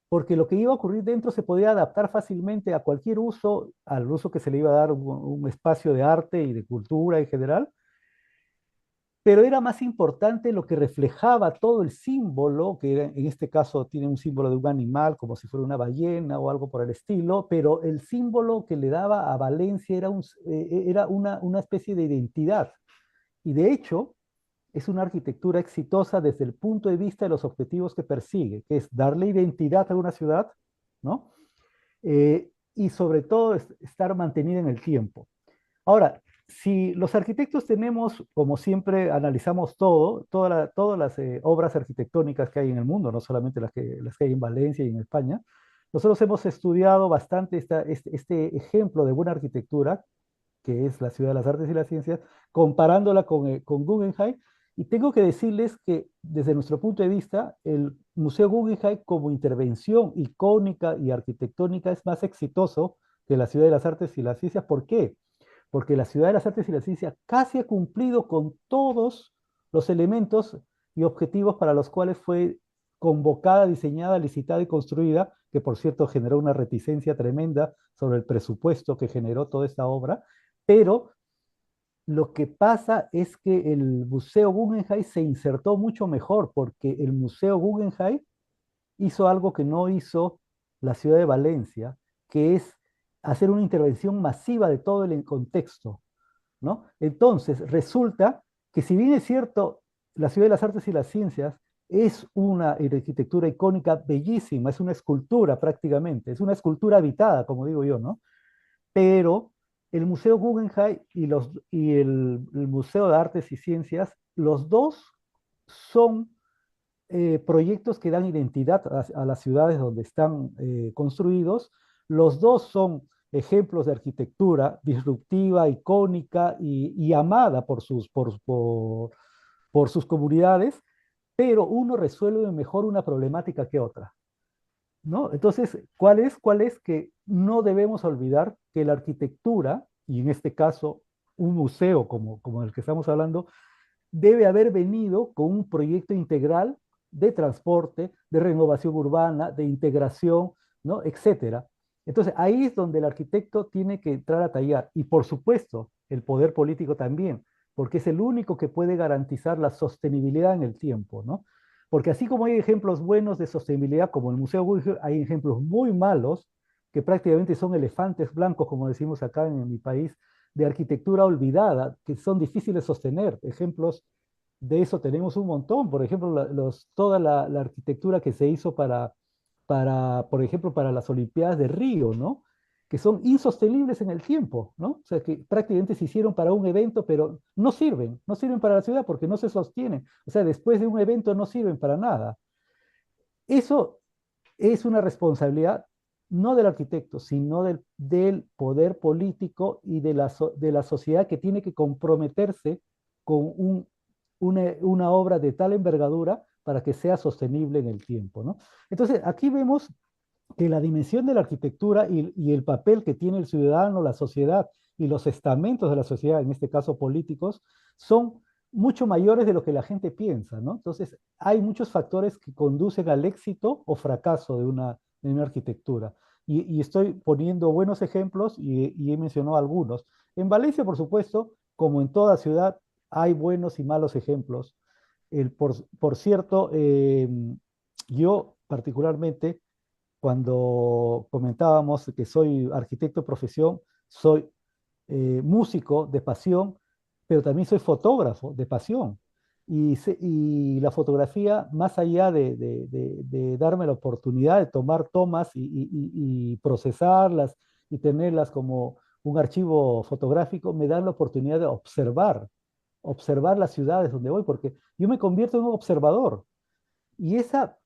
Speaker 4: porque lo que iba a ocurrir dentro se podía adaptar fácilmente a cualquier uso, al uso que se le iba a dar un espacio de arte y de cultura en general, pero era más importante lo que reflejaba todo el símbolo, que en este caso tiene un símbolo de un animal, como si fuera una ballena o algo por el estilo, pero el símbolo que le daba a Valencia era una especie de identidad. Y de hecho, es una arquitectura exitosa desde el punto de vista de los objetivos que persigue, que es darle identidad a una ciudad, ¿no? Y sobre todo estar mantenida en el tiempo. Ahora, si los arquitectos tenemos, como siempre analizamos todas las obras arquitectónicas que hay en el mundo, no solamente las que hay en Valencia y en España, nosotros hemos estudiado bastante este ejemplo de buena arquitectura que es la Ciudad de las Artes y las Ciencias, comparándola con Guggenheim. Y tengo que decirles que desde nuestro punto de vista, el Museo Guggenheim como intervención icónica y arquitectónica es más exitoso que la Ciudad de las Artes y las Ciencias. ¿Por qué? Porque la Ciudad de las Artes y las Ciencias casi ha cumplido con todos los elementos y objetivos para los cuales fue convocada, diseñada, licitada y construida, que por cierto generó una reticencia tremenda sobre el presupuesto que generó toda esta obra, pero lo que pasa es que el Museo Guggenheim se insertó mucho mejor, porque el Museo Guggenheim hizo algo que no hizo la ciudad de Valencia, que es hacer una intervención masiva de todo el contexto, ¿no? Entonces, resulta que si bien es cierto, la ciudad de las artes y las ciencias es una arquitectura icónica bellísima, es una escultura prácticamente, es una escultura habitada, como digo yo, ¿no? Pero el Museo Guggenheim y el Museo de Artes y Ciencias, los dos son proyectos que dan identidad a las ciudades donde están construidos. Los dos son ejemplos de arquitectura disruptiva, icónica y amada por sus comunidades, pero uno resuelve mejor una problemática que otra, ¿no? Entonces, ¿cuál es? ¿Cuál es? Que no debemos olvidar que la arquitectura, y en este caso un museo como el que estamos hablando, debe haber venido con un proyecto integral de transporte, de renovación urbana, de integración, ¿no? Etcétera. Entonces, ahí es donde el arquitecto tiene que entrar a tallar. Y por supuesto, el poder político también, porque es el único que puede garantizar la sostenibilidad en el tiempo, ¿no? Porque así como hay ejemplos buenos de sostenibilidad, como el Museo Guggenheim, hay ejemplos muy malos, que prácticamente son elefantes blancos, como decimos acá en mi país, de arquitectura olvidada, que son difíciles de sostener. Ejemplos de eso tenemos un montón. Por ejemplo, toda la arquitectura que se hizo por ejemplo, para las Olimpiadas de Río, ¿no? Que son insostenibles en el tiempo, ¿no? O sea, que prácticamente se hicieron para un evento, pero no sirven para la ciudad porque no se sostienen. O sea, después de un evento no sirven para nada. Eso es una responsabilidad no del arquitecto, sino del poder político y de la sociedad, que tiene que comprometerse con una obra de tal envergadura para que sea sostenible en el tiempo, ¿no? Entonces, aquí vemos que la dimensión de la arquitectura y el papel que tiene el ciudadano, la sociedad y los estamentos de la sociedad, en este caso políticos, son mucho mayores de lo que la gente piensa, ¿no? Entonces, hay muchos factores que conducen al éxito o fracaso de una arquitectura. Y estoy poniendo buenos ejemplos y he mencionado algunos. En Valencia, por supuesto, como en toda ciudad, hay buenos y malos ejemplos. Por cierto, yo particularmente, cuando comentábamos que soy arquitecto de profesión, soy músico de pasión, pero también soy fotógrafo de pasión. Y la fotografía, más allá de darme la oportunidad de tomar tomas y procesarlas y tenerlas como un archivo fotográfico, me da la oportunidad de observar las ciudades donde voy, porque yo me convierto en un observador. Y esa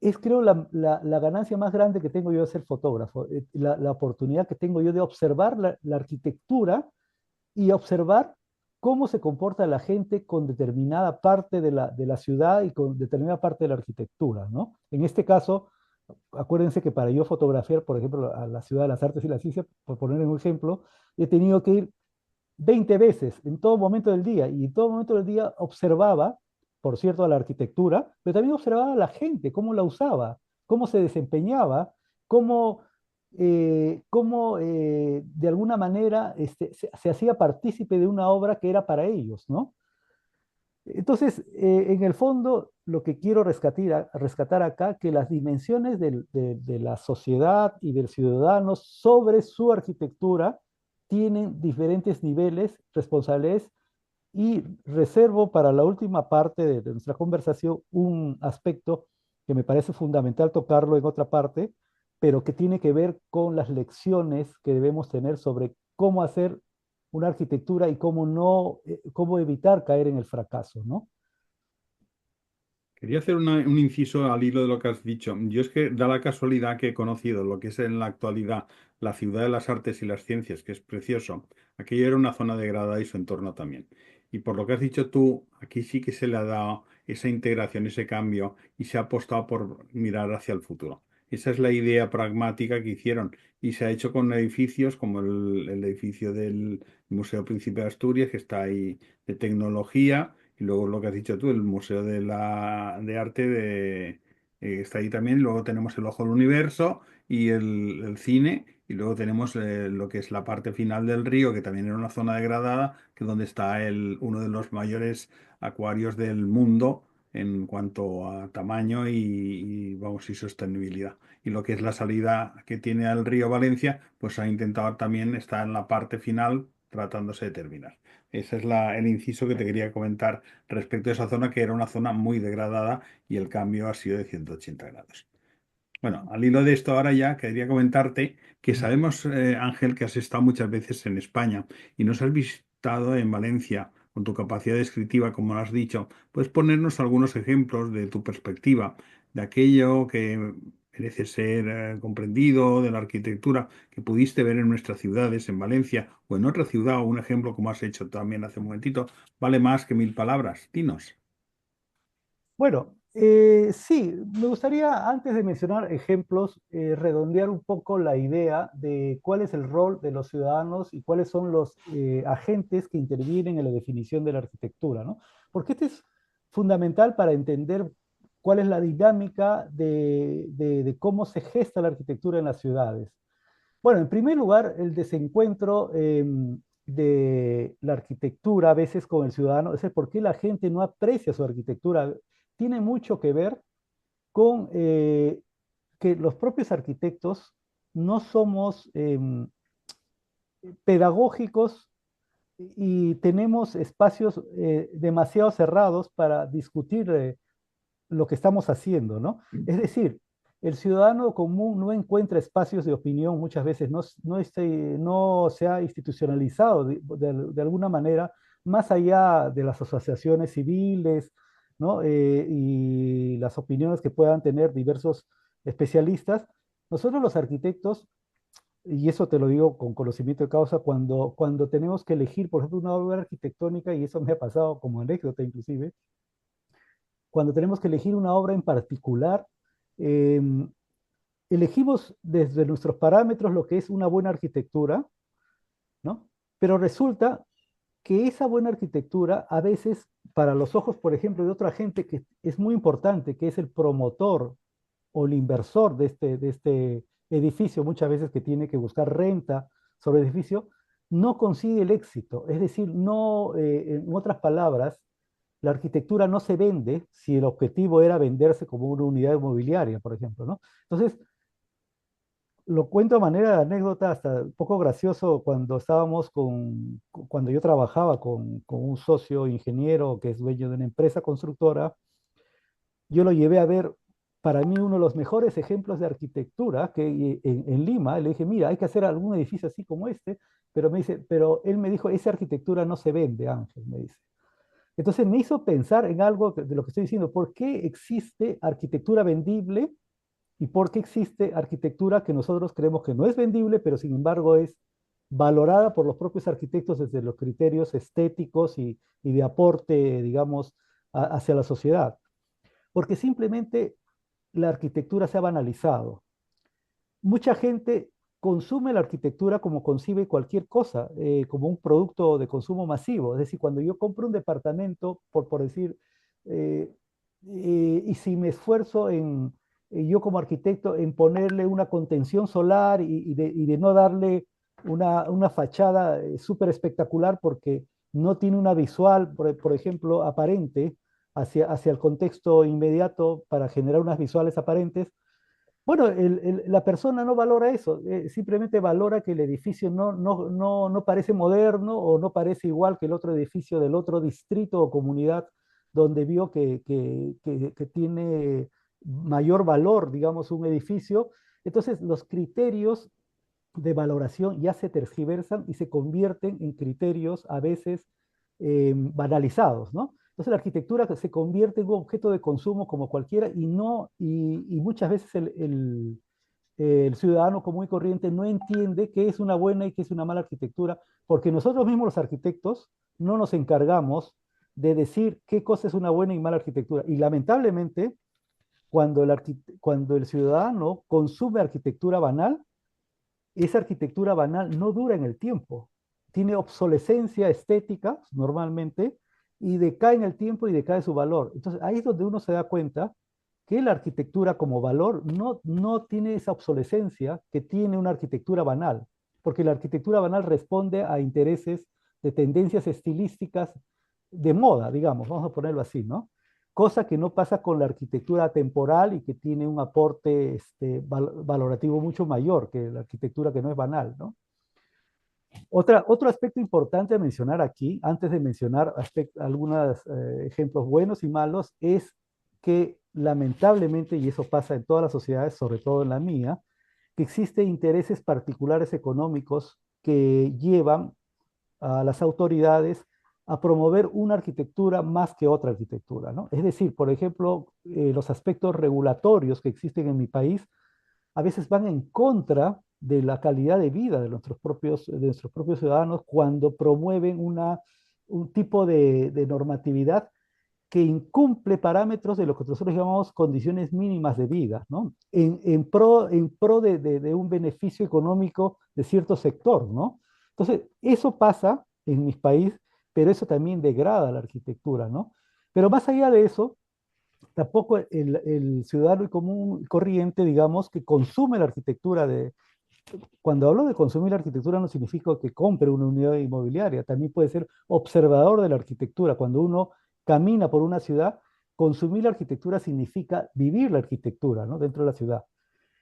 Speaker 4: es, creo, la ganancia más grande que tengo yo de ser fotógrafo, la oportunidad que tengo yo de observar la arquitectura y observar cómo se comporta la gente con determinada parte de la ciudad y con determinada parte de la arquitectura, ¿no? En este caso, acuérdense que para yo fotografiar, por ejemplo, a la Ciudad de las Artes y las Ciencias, por poner un ejemplo, he tenido que ir 20 veces en todo momento del día, y en todo momento del día observaba, por cierto, a la arquitectura, pero también observaba a la gente, cómo la usaba, cómo se desempeñaba, cómo de alguna manera se hacía partícipe de una obra que era para ellos, ¿no? Entonces, en el fondo, lo que quiero rescatar acá, que las dimensiones de la sociedad y del ciudadano sobre su arquitectura tienen diferentes niveles, responsabilidades, y reservo para la última parte de nuestra conversación un aspecto que me parece fundamental tocarlo en otra parte, pero que tiene que ver con las lecciones que debemos tener sobre cómo hacer una arquitectura y cómo evitar caer en el fracaso, ¿no?
Speaker 3: Quería hacer un inciso al hilo de lo que has dicho. Yo es que da la casualidad que he conocido lo que es en la actualidad la ciudad de las artes y las ciencias, que es precioso. Aquello era una zona degradada y su entorno también. Y por lo que has dicho tú, aquí sí que se le ha dado esa integración, ese cambio y se ha apostado por mirar hacia el futuro. Esa es la idea pragmática que hicieron y se ha hecho con edificios como el edificio del Museo Príncipe de Asturias, que está ahí de tecnología. Y luego lo que has dicho tú, el Museo de Arte está ahí también. Luego tenemos el Ojo del Universo y el cine. Y luego tenemos lo que es la parte final del río, que también era una zona degradada, que es donde está uno de los mayores acuarios del mundo en cuanto a tamaño vamos, y sostenibilidad. Y lo que es la salida que tiene al río Valencia, pues ha intentado también estar en la parte final tratándose de terminar. Ese es el inciso que te quería comentar respecto a esa zona, que era una zona muy degradada y el cambio ha sido de 180 grados. Bueno, al hilo de esto ahora ya quería comentarte que sabemos, Ángel, que has estado muchas veces en España y nos has visitado en Valencia con tu capacidad descriptiva, como lo has dicho. ¿Puedes ponernos algunos ejemplos de tu perspectiva, de aquello que merece ser comprendido, de la arquitectura que pudiste ver en nuestras ciudades, en Valencia o en otra ciudad, o un ejemplo como has hecho también hace un momentito, vale más que mil palabras? Dinos.
Speaker 4: Bueno, sí, me gustaría, antes de mencionar ejemplos, redondear un poco la idea de cuál es el rol de los ciudadanos y cuáles son los agentes que intervienen en la definición de la arquitectura, ¿no? Porque este es fundamental para entender cuál es la dinámica de cómo se gesta la arquitectura en las ciudades. Bueno, en primer lugar, el desencuentro de la arquitectura a veces con el ciudadano, es el por qué la gente no aprecia su arquitectura, tiene mucho que ver con que los propios arquitectos no somos pedagógicos y tenemos espacios demasiado cerrados para discutir lo que estamos haciendo, ¿no? Es decir, el ciudadano común no encuentra espacios de opinión, muchas veces no se ha institucionalizado de alguna manera, más allá de las asociaciones civiles, ¿no? Y las opiniones que puedan tener diversos especialistas. Nosotros los arquitectos, y eso te lo digo con conocimiento de causa, cuando tenemos que elegir, por ejemplo, una obra arquitectónica, y eso me ha pasado como anécdota inclusive, cuando tenemos que elegir una obra en particular, eh, elegimos desde nuestros parámetros lo que es una buena arquitectura, ¿no? Pero resulta que esa buena arquitectura a veces, para los ojos, por ejemplo, de otra gente que es muy importante, que es el promotor o el inversor de este edificio, muchas veces que tiene que buscar renta sobre el edificio, no consigue el éxito. Es decir, no, en otras palabras, la arquitectura no se vende si el objetivo era venderse como una unidad inmobiliaria, por ejemplo, ¿no? Entonces, lo cuento a manera de anécdota, hasta un poco gracioso, cuando yo trabajaba con un socio ingeniero que es dueño de una empresa constructora, yo lo llevé a ver, para mí, uno de los mejores ejemplos de arquitectura que en Lima. Le dije, mira, hay que hacer algún edificio así como este, pero él me dijo, esa arquitectura no se vende, Ángel, me dice. Entonces me hizo pensar en algo de lo que estoy diciendo. ¿Por qué existe arquitectura vendible y por qué existe arquitectura que nosotros creemos que no es vendible, pero sin embargo es valorada por los propios arquitectos desde los criterios estéticos y de aporte, digamos, hacia la sociedad? Porque simplemente la arquitectura se ha banalizado. Mucha gente consume la arquitectura como concibe cualquier cosa, como un producto de consumo masivo. Es decir, cuando yo compro un departamento, por decir, eh, y si me esfuerzo yo como arquitecto, en ponerle una contención solar y de no darle una fachada súper espectacular porque no tiene una visual, por ejemplo, aparente hacia el contexto inmediato para generar unas visuales aparentes, bueno, la persona no valora eso, simplemente valora que el edificio no parece moderno o no parece igual que el otro edificio del otro distrito o comunidad donde vio que tiene mayor valor, digamos, un edificio. Entonces, los criterios de valoración ya se tergiversan y se convierten en criterios a veces banalizados, ¿no? Entonces la arquitectura se convierte en un objeto de consumo como cualquiera y muchas veces el ciudadano común y corriente no entiende qué es una buena y qué es una mala arquitectura, porque nosotros mismos los arquitectos no nos encargamos de decir qué cosa es una buena y mala arquitectura. Y lamentablemente, cuando el ciudadano consume arquitectura banal, esa arquitectura banal no dura en el tiempo. Tiene obsolescencia estética normalmente y decae en el tiempo y decae su valor. Entonces ahí es donde uno se da cuenta que la arquitectura como valor no tiene esa obsolescencia que tiene una arquitectura banal, porque la arquitectura banal responde a intereses de tendencias estilísticas de moda, digamos, vamos a ponerlo así, ¿no? Cosa que no pasa con la arquitectura temporal y que tiene un aporte valorativo mucho mayor que la arquitectura que no es banal, ¿no? Otro aspecto importante a mencionar aquí, antes de mencionar algunos ejemplos buenos y malos, es que lamentablemente, y eso pasa en todas las sociedades, sobre todo en la mía, que existen intereses particulares económicos que llevan a las autoridades a promover una arquitectura más que otra arquitectura, ¿no? Es decir, por ejemplo, los aspectos regulatorios que existen en mi país a veces van en contra de la calidad de vida de nuestros propios ciudadanos cuando promueven un tipo de normatividad que incumple parámetros de lo que nosotros llamamos condiciones mínimas de vida, ¿no? En pro de un beneficio económico de cierto sector, ¿no? Entonces, eso pasa en mi país, pero eso también degrada la arquitectura, ¿no? Pero más allá de eso, tampoco el ciudadano y común corriente, digamos, que consume la arquitectura cuando hablo de consumir la arquitectura no significa que compre una unidad inmobiliaria, también puede ser observador de la arquitectura. Cuando uno camina por una ciudad, consumir la arquitectura significa vivir la arquitectura, ¿no? Dentro de la ciudad.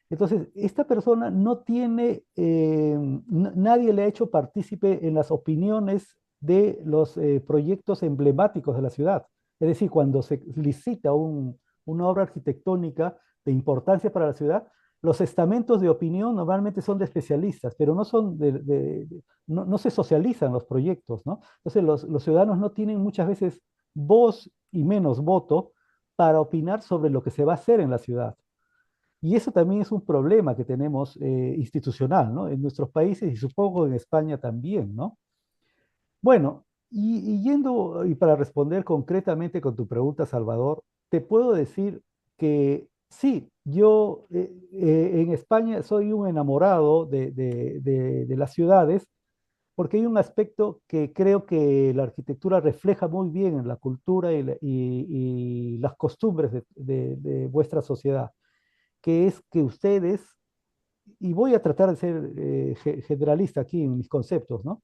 Speaker 4: Entonces, esta persona no tiene, nadie le ha hecho partícipe en las opiniones de los proyectos emblemáticos de la ciudad. Es decir, cuando se licita una obra arquitectónica de importancia para la ciudad, los estamentos de opinión normalmente son de especialistas, pero no son no se socializan los proyectos, ¿no? Entonces, los ciudadanos no tienen muchas veces voz y menos voto para opinar sobre lo que se va a hacer en la ciudad. Y eso también es un problema que tenemos institucional, ¿no? En nuestros países y supongo en España también, ¿no? Bueno, y para responder concretamente con tu pregunta, Salvador, te puedo decir que sí, yo en España soy un enamorado de las ciudades porque hay un aspecto que creo que la arquitectura refleja muy bien en la cultura y las costumbres de vuestra sociedad, que es que ustedes, y voy a tratar de ser generalista aquí en mis conceptos, ¿no?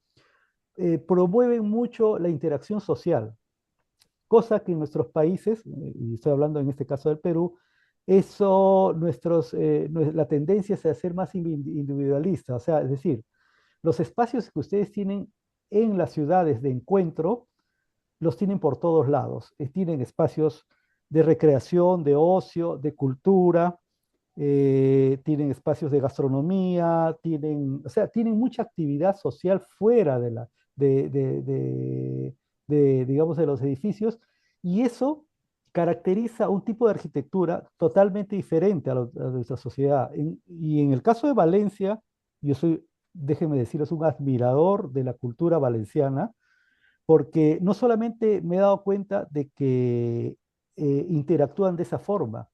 Speaker 4: Promueven mucho la interacción social, cosa que en nuestros países, y estoy hablando en este caso del Perú, la tendencia es a ser más individualista, o sea, es decir, los espacios que ustedes tienen en las ciudades de encuentro, los tienen por todos lados. Tienen espacios de recreación, de ocio, de cultura, tienen espacios de gastronomía, o sea, tienen mucha actividad social fuera de, de- de- digamos, de los edificios, y eso caracteriza un tipo de arquitectura totalmente diferente a nuestra sociedad. Y en el caso de Valencia, yo soy, déjenme deciros, un admirador de la cultura valenciana, porque no solamente me he dado cuenta de que interactúan de esa forma,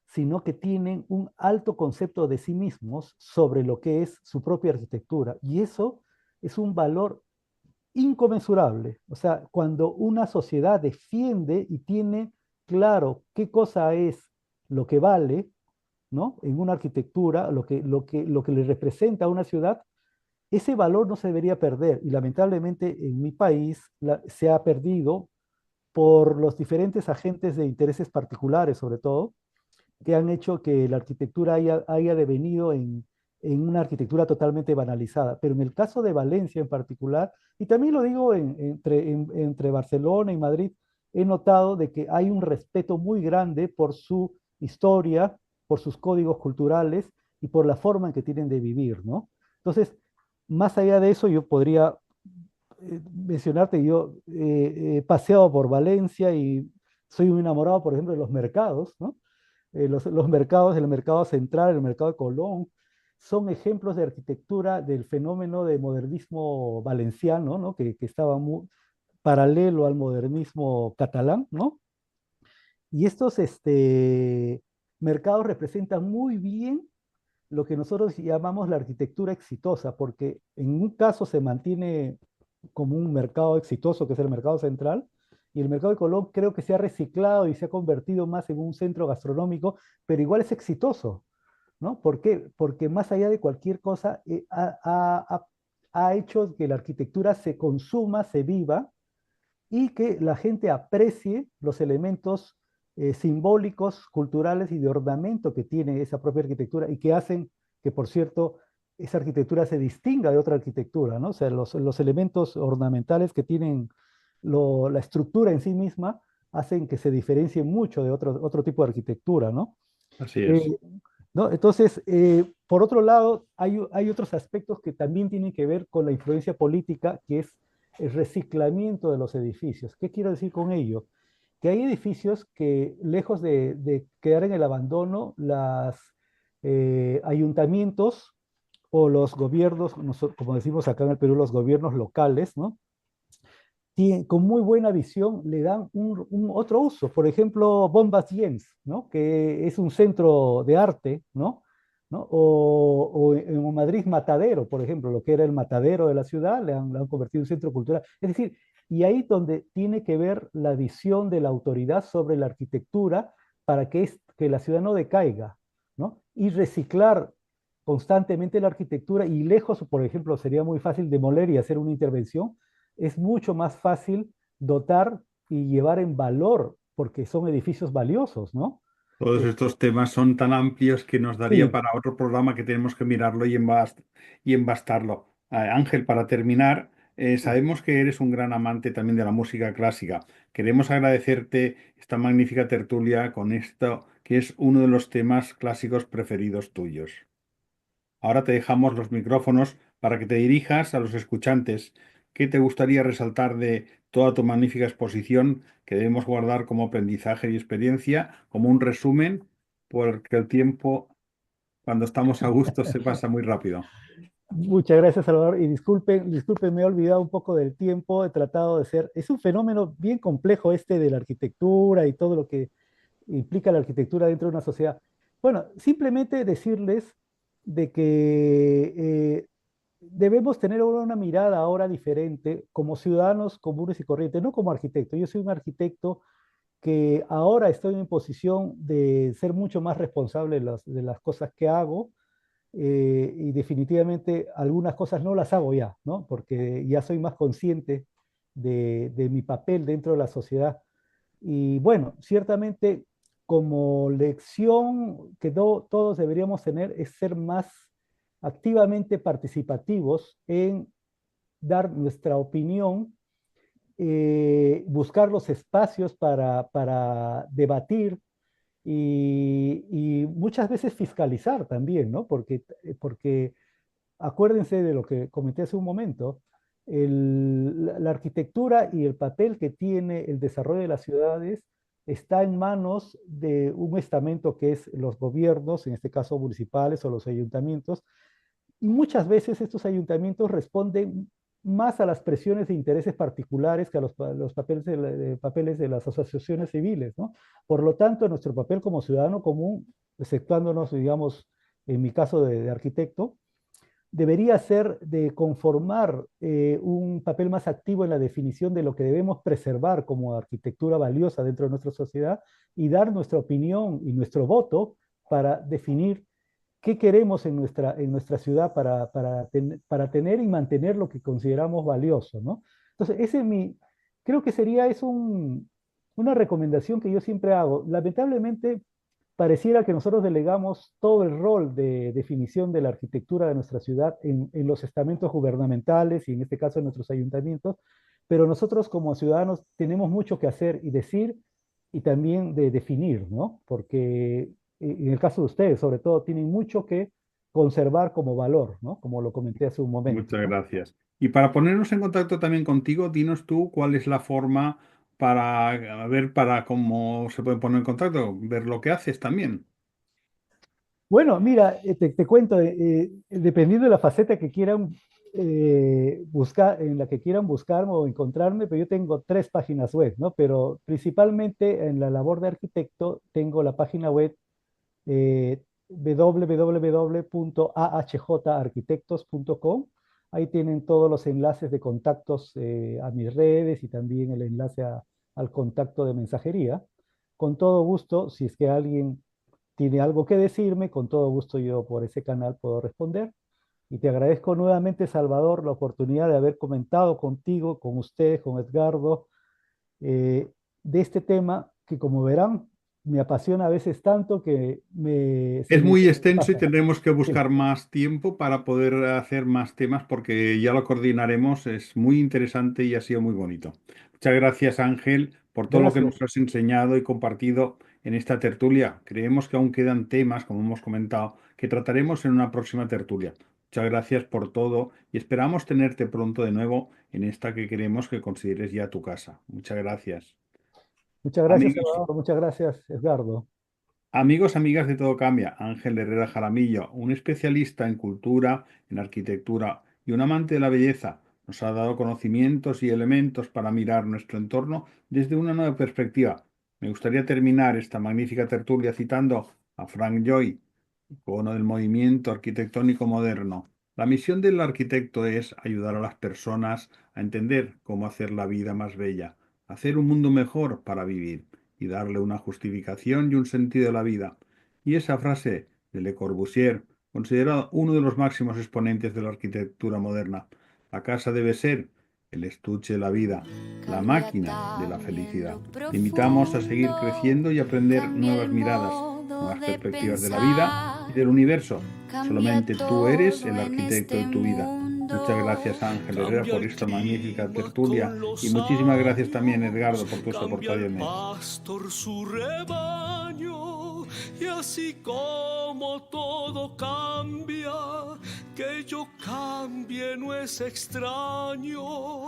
Speaker 4: sino que tienen un alto concepto de sí mismos sobre lo que es su propia arquitectura. Y eso es un valor inconmensurable. O sea, cuando una sociedad defiende y tiene claro qué cosa es lo que vale, ¿no? En una arquitectura, lo que le representa a una ciudad, ese valor no se debería perder. Y lamentablemente en mi país se ha perdido por los diferentes agentes de intereses particulares, sobre todo, que han hecho que la arquitectura haya devenido en una arquitectura totalmente banalizada. Pero en el caso de Valencia en particular, y también lo digo entre Barcelona y Madrid, he notado de que hay un respeto muy grande por su historia, por sus códigos culturales y por la forma en que tienen de vivir, ¿no? Entonces, más allá de eso, yo podría mencionarte, yo he paseado por Valencia y soy un enamorado, por ejemplo, de los mercados, ¿no? Los mercados, el mercado central, el mercado de Colón, son ejemplos de arquitectura del fenómeno de modernismo valenciano, ¿no? Que estaba muy paralelo al modernismo catalán, ¿no? Y estos mercados representan muy bien lo que nosotros llamamos la arquitectura exitosa, porque en un caso se mantiene como un mercado exitoso, que es el mercado central, y el mercado de Colón creo que se ha reciclado y se ha convertido más en un centro gastronómico, pero igual es exitoso, ¿no? ¿Por qué? Porque más allá de cualquier cosa, ha hecho que la arquitectura se consuma, se viva, y que la gente aprecie los elementos simbólicos, culturales y de ornamento que tiene esa propia arquitectura y que hacen que, por cierto, esa arquitectura se distinga de otra arquitectura, ¿no? O sea, los elementos ornamentales que tienen la estructura en sí misma hacen que se diferencie mucho de otro tipo de arquitectura, ¿no?
Speaker 3: Así
Speaker 4: Eh,
Speaker 3: es.
Speaker 4: ¿No? Entonces, por otro lado, hay otros aspectos que también tienen que ver con la influencia política, que es el reciclamiento de los edificios. ¿Qué quiero decir con ello? Que hay edificios que, lejos de quedar en el abandono, los ayuntamientos o los gobiernos, como decimos acá en el Perú, los gobiernos locales, ¿no? Con muy buena visión le dan un otro uso. Por ejemplo, Bombas Jens, ¿no? Que es un centro de arte, ¿no? ¿No? O en Madrid Matadero, por ejemplo, lo que era el matadero de la ciudad, le han convertido en centro cultural. Es decir, y ahí donde tiene que ver la visión de la autoridad sobre la arquitectura para que la ciudad no decaiga, ¿no? Y reciclar constantemente la arquitectura y lejos, por ejemplo, sería muy fácil demoler y hacer una intervención, es mucho más fácil dotar y llevar en valor, porque son edificios valiosos, ¿no?
Speaker 3: Todos
Speaker 4: Eh,
Speaker 3: estos temas son tan amplios que nos daría
Speaker 4: sí,
Speaker 3: para otro programa que tenemos que mirarlo y embastarlo. Ángel, para terminar,
Speaker 4: sí.
Speaker 3: sabemos que eres un gran amante también de la música clásica. Queremos agradecerte esta magnífica tertulia con esto, que es uno de los temas clásicos preferidos tuyos. Ahora te dejamos los micrófonos para que te dirijas a los escuchantes. ¿Qué te gustaría resaltar de toda tu magnífica exposición que debemos guardar como aprendizaje y experiencia, como un resumen, porque el tiempo, cuando estamos a gusto, se pasa muy rápido?
Speaker 4: Muchas gracias, Salvador. Y disculpen, me he olvidado un poco del tiempo. He tratado de ser. Es un fenómeno bien complejo este de la arquitectura y todo lo que implica la arquitectura dentro de una sociedad. Bueno, simplemente decirles de que debemos tener ahora una mirada ahora diferente como ciudadanos comunes y corrientes, no como arquitectos. Yo soy un arquitecto que ahora estoy en posición de ser mucho más responsable de las cosas que hago, y definitivamente algunas cosas no las hago ya, ¿no? Porque ya soy más consciente de mi papel dentro de la sociedad. Y bueno, ciertamente como lección que todos deberíamos tener es ser más activamente participativos en dar nuestra opinión, buscar los espacios para debatir y muchas veces fiscalizar también, ¿no? Porque acuérdense de lo que comenté hace un momento, la arquitectura y el papel que tiene el desarrollo de las ciudades está en manos de un estamento que es los gobiernos, en este caso municipales o los ayuntamientos, y muchas veces estos ayuntamientos responden más a las presiones de intereses particulares que a los papeles papeles de las asociaciones civiles, ¿no? Por lo tanto, nuestro papel como ciudadano común, exceptuándonos, digamos, en mi caso de arquitecto, debería ser de conformar un papel más activo en la definición de lo que debemos preservar como arquitectura valiosa dentro de nuestra sociedad y dar nuestra opinión y nuestro voto para definir qué queremos en nuestra ciudad para tener y mantener lo que consideramos valioso, ¿no? Entonces, creo que una recomendación que yo siempre hago. Lamentablemente, pareciera que nosotros delegamos todo el rol de definición de la arquitectura de nuestra ciudad en los estamentos gubernamentales y en este caso en nuestros ayuntamientos, pero nosotros como ciudadanos tenemos mucho que hacer y decir y también de definir, ¿no? Porque en el caso de ustedes, sobre todo, tienen mucho que conservar como valor, ¿no? Como lo comenté hace un momento,
Speaker 3: Muchas
Speaker 4: ¿no?
Speaker 3: gracias. Y para ponernos en contacto también contigo, dinos tú cuál es la forma para ver para cómo se puede poner en contacto, ver lo que haces también.
Speaker 4: Bueno, mira, te cuento, dependiendo de la faceta que quieran buscar, en la que quieran buscarme o encontrarme, pero yo tengo 3 páginas web, ¿no? Pero principalmente en la labor de arquitecto tengo la página web www.ahjarquitectos.com. Ahí tienen todos los enlaces de contactos a mis redes y también el enlace al contacto de mensajería. Con todo gusto, si es que alguien tiene algo que decirme, con todo gusto yo por ese canal puedo responder. Y te agradezco nuevamente, Salvador, la oportunidad de haber comentado contigo, con ustedes, con Edgardo, de este tema que, como verán, me apasiona a veces tanto que se
Speaker 3: Es
Speaker 4: me
Speaker 3: muy extenso y
Speaker 4: pasa.
Speaker 3: tendremos que
Speaker 4: Sí,
Speaker 3: buscar más tiempo para poder hacer más temas porque ya lo coordinaremos. Es muy interesante y ha sido muy bonito. Muchas gracias, Ángel, por todo lo que
Speaker 4: gracias.
Speaker 3: nos has enseñado y compartido en esta tertulia. Creemos que aún quedan temas, como hemos comentado, que trataremos en una próxima tertulia. Muchas gracias por todo y esperamos tenerte pronto de nuevo en esta que queremos que consideres ya tu casa. Muchas gracias.
Speaker 4: Muchas gracias,
Speaker 3: Amigos,
Speaker 4: Salvador. Muchas gracias, Edgardo.
Speaker 3: amigos, amigas de Todo Cambia, Ángel Herrera Jaramillo, un especialista en cultura, en arquitectura y un amante de la belleza, nos ha dado conocimientos y elementos para mirar nuestro entorno desde una nueva perspectiva. Me gustaría terminar esta magnífica tertulia citando a Frank Joy, icono del movimiento arquitectónico moderno. La misión del arquitecto es ayudar a las personas a entender cómo hacer la vida más bella, hacer un mundo mejor para vivir y darle una justificación y un sentido a la vida. Y esa frase de Le Corbusier, considerado uno de los máximos exponentes de la arquitectura moderna, la casa debe ser el estuche de la vida, la
Speaker 1: Cambia
Speaker 3: máquina de la
Speaker 1: también
Speaker 3: felicidad.
Speaker 1: lo
Speaker 3: Te invitamos a seguir
Speaker 1: profundo,
Speaker 3: creciendo y aprender
Speaker 1: cambia
Speaker 3: nuevas
Speaker 1: el
Speaker 3: miradas,
Speaker 1: modo
Speaker 3: nuevas
Speaker 1: de
Speaker 3: perspectivas de la vida
Speaker 1: pensar,
Speaker 3: y del universo.
Speaker 1: cambia
Speaker 3: Solamente tú eres
Speaker 1: todo
Speaker 3: el
Speaker 1: en
Speaker 3: arquitecto
Speaker 1: este
Speaker 3: de tu vida. Muchas
Speaker 1: mundo.
Speaker 3: gracias, Ángel Herrera,
Speaker 2: Cambia
Speaker 3: por
Speaker 2: el
Speaker 3: esta magnífica
Speaker 2: clima
Speaker 3: tertulia
Speaker 2: con
Speaker 3: y
Speaker 2: los
Speaker 3: muchísimas gracias también,
Speaker 2: años,
Speaker 3: Edgardo, por tus
Speaker 2: cambia el
Speaker 3: aportaciones.
Speaker 2: pastor su rebaño, y así como todo cambia, que yo cambie no es extraño.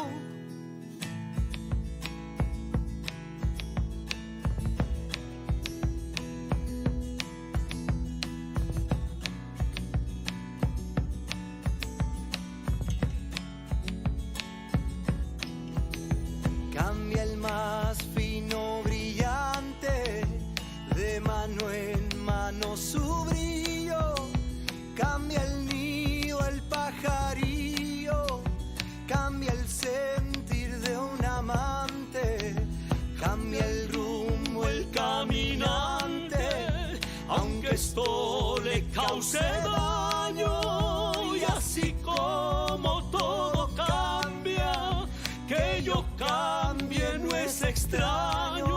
Speaker 6: Cambia el más fino brillante, de mano en mano su brillo. Cambia el nido, el pajarillo, cambia el sentir de un amante, cambia el rumbo, el caminante, aunque esto le cause daño. Y así como todo cambia, que yo cambie no es extraño.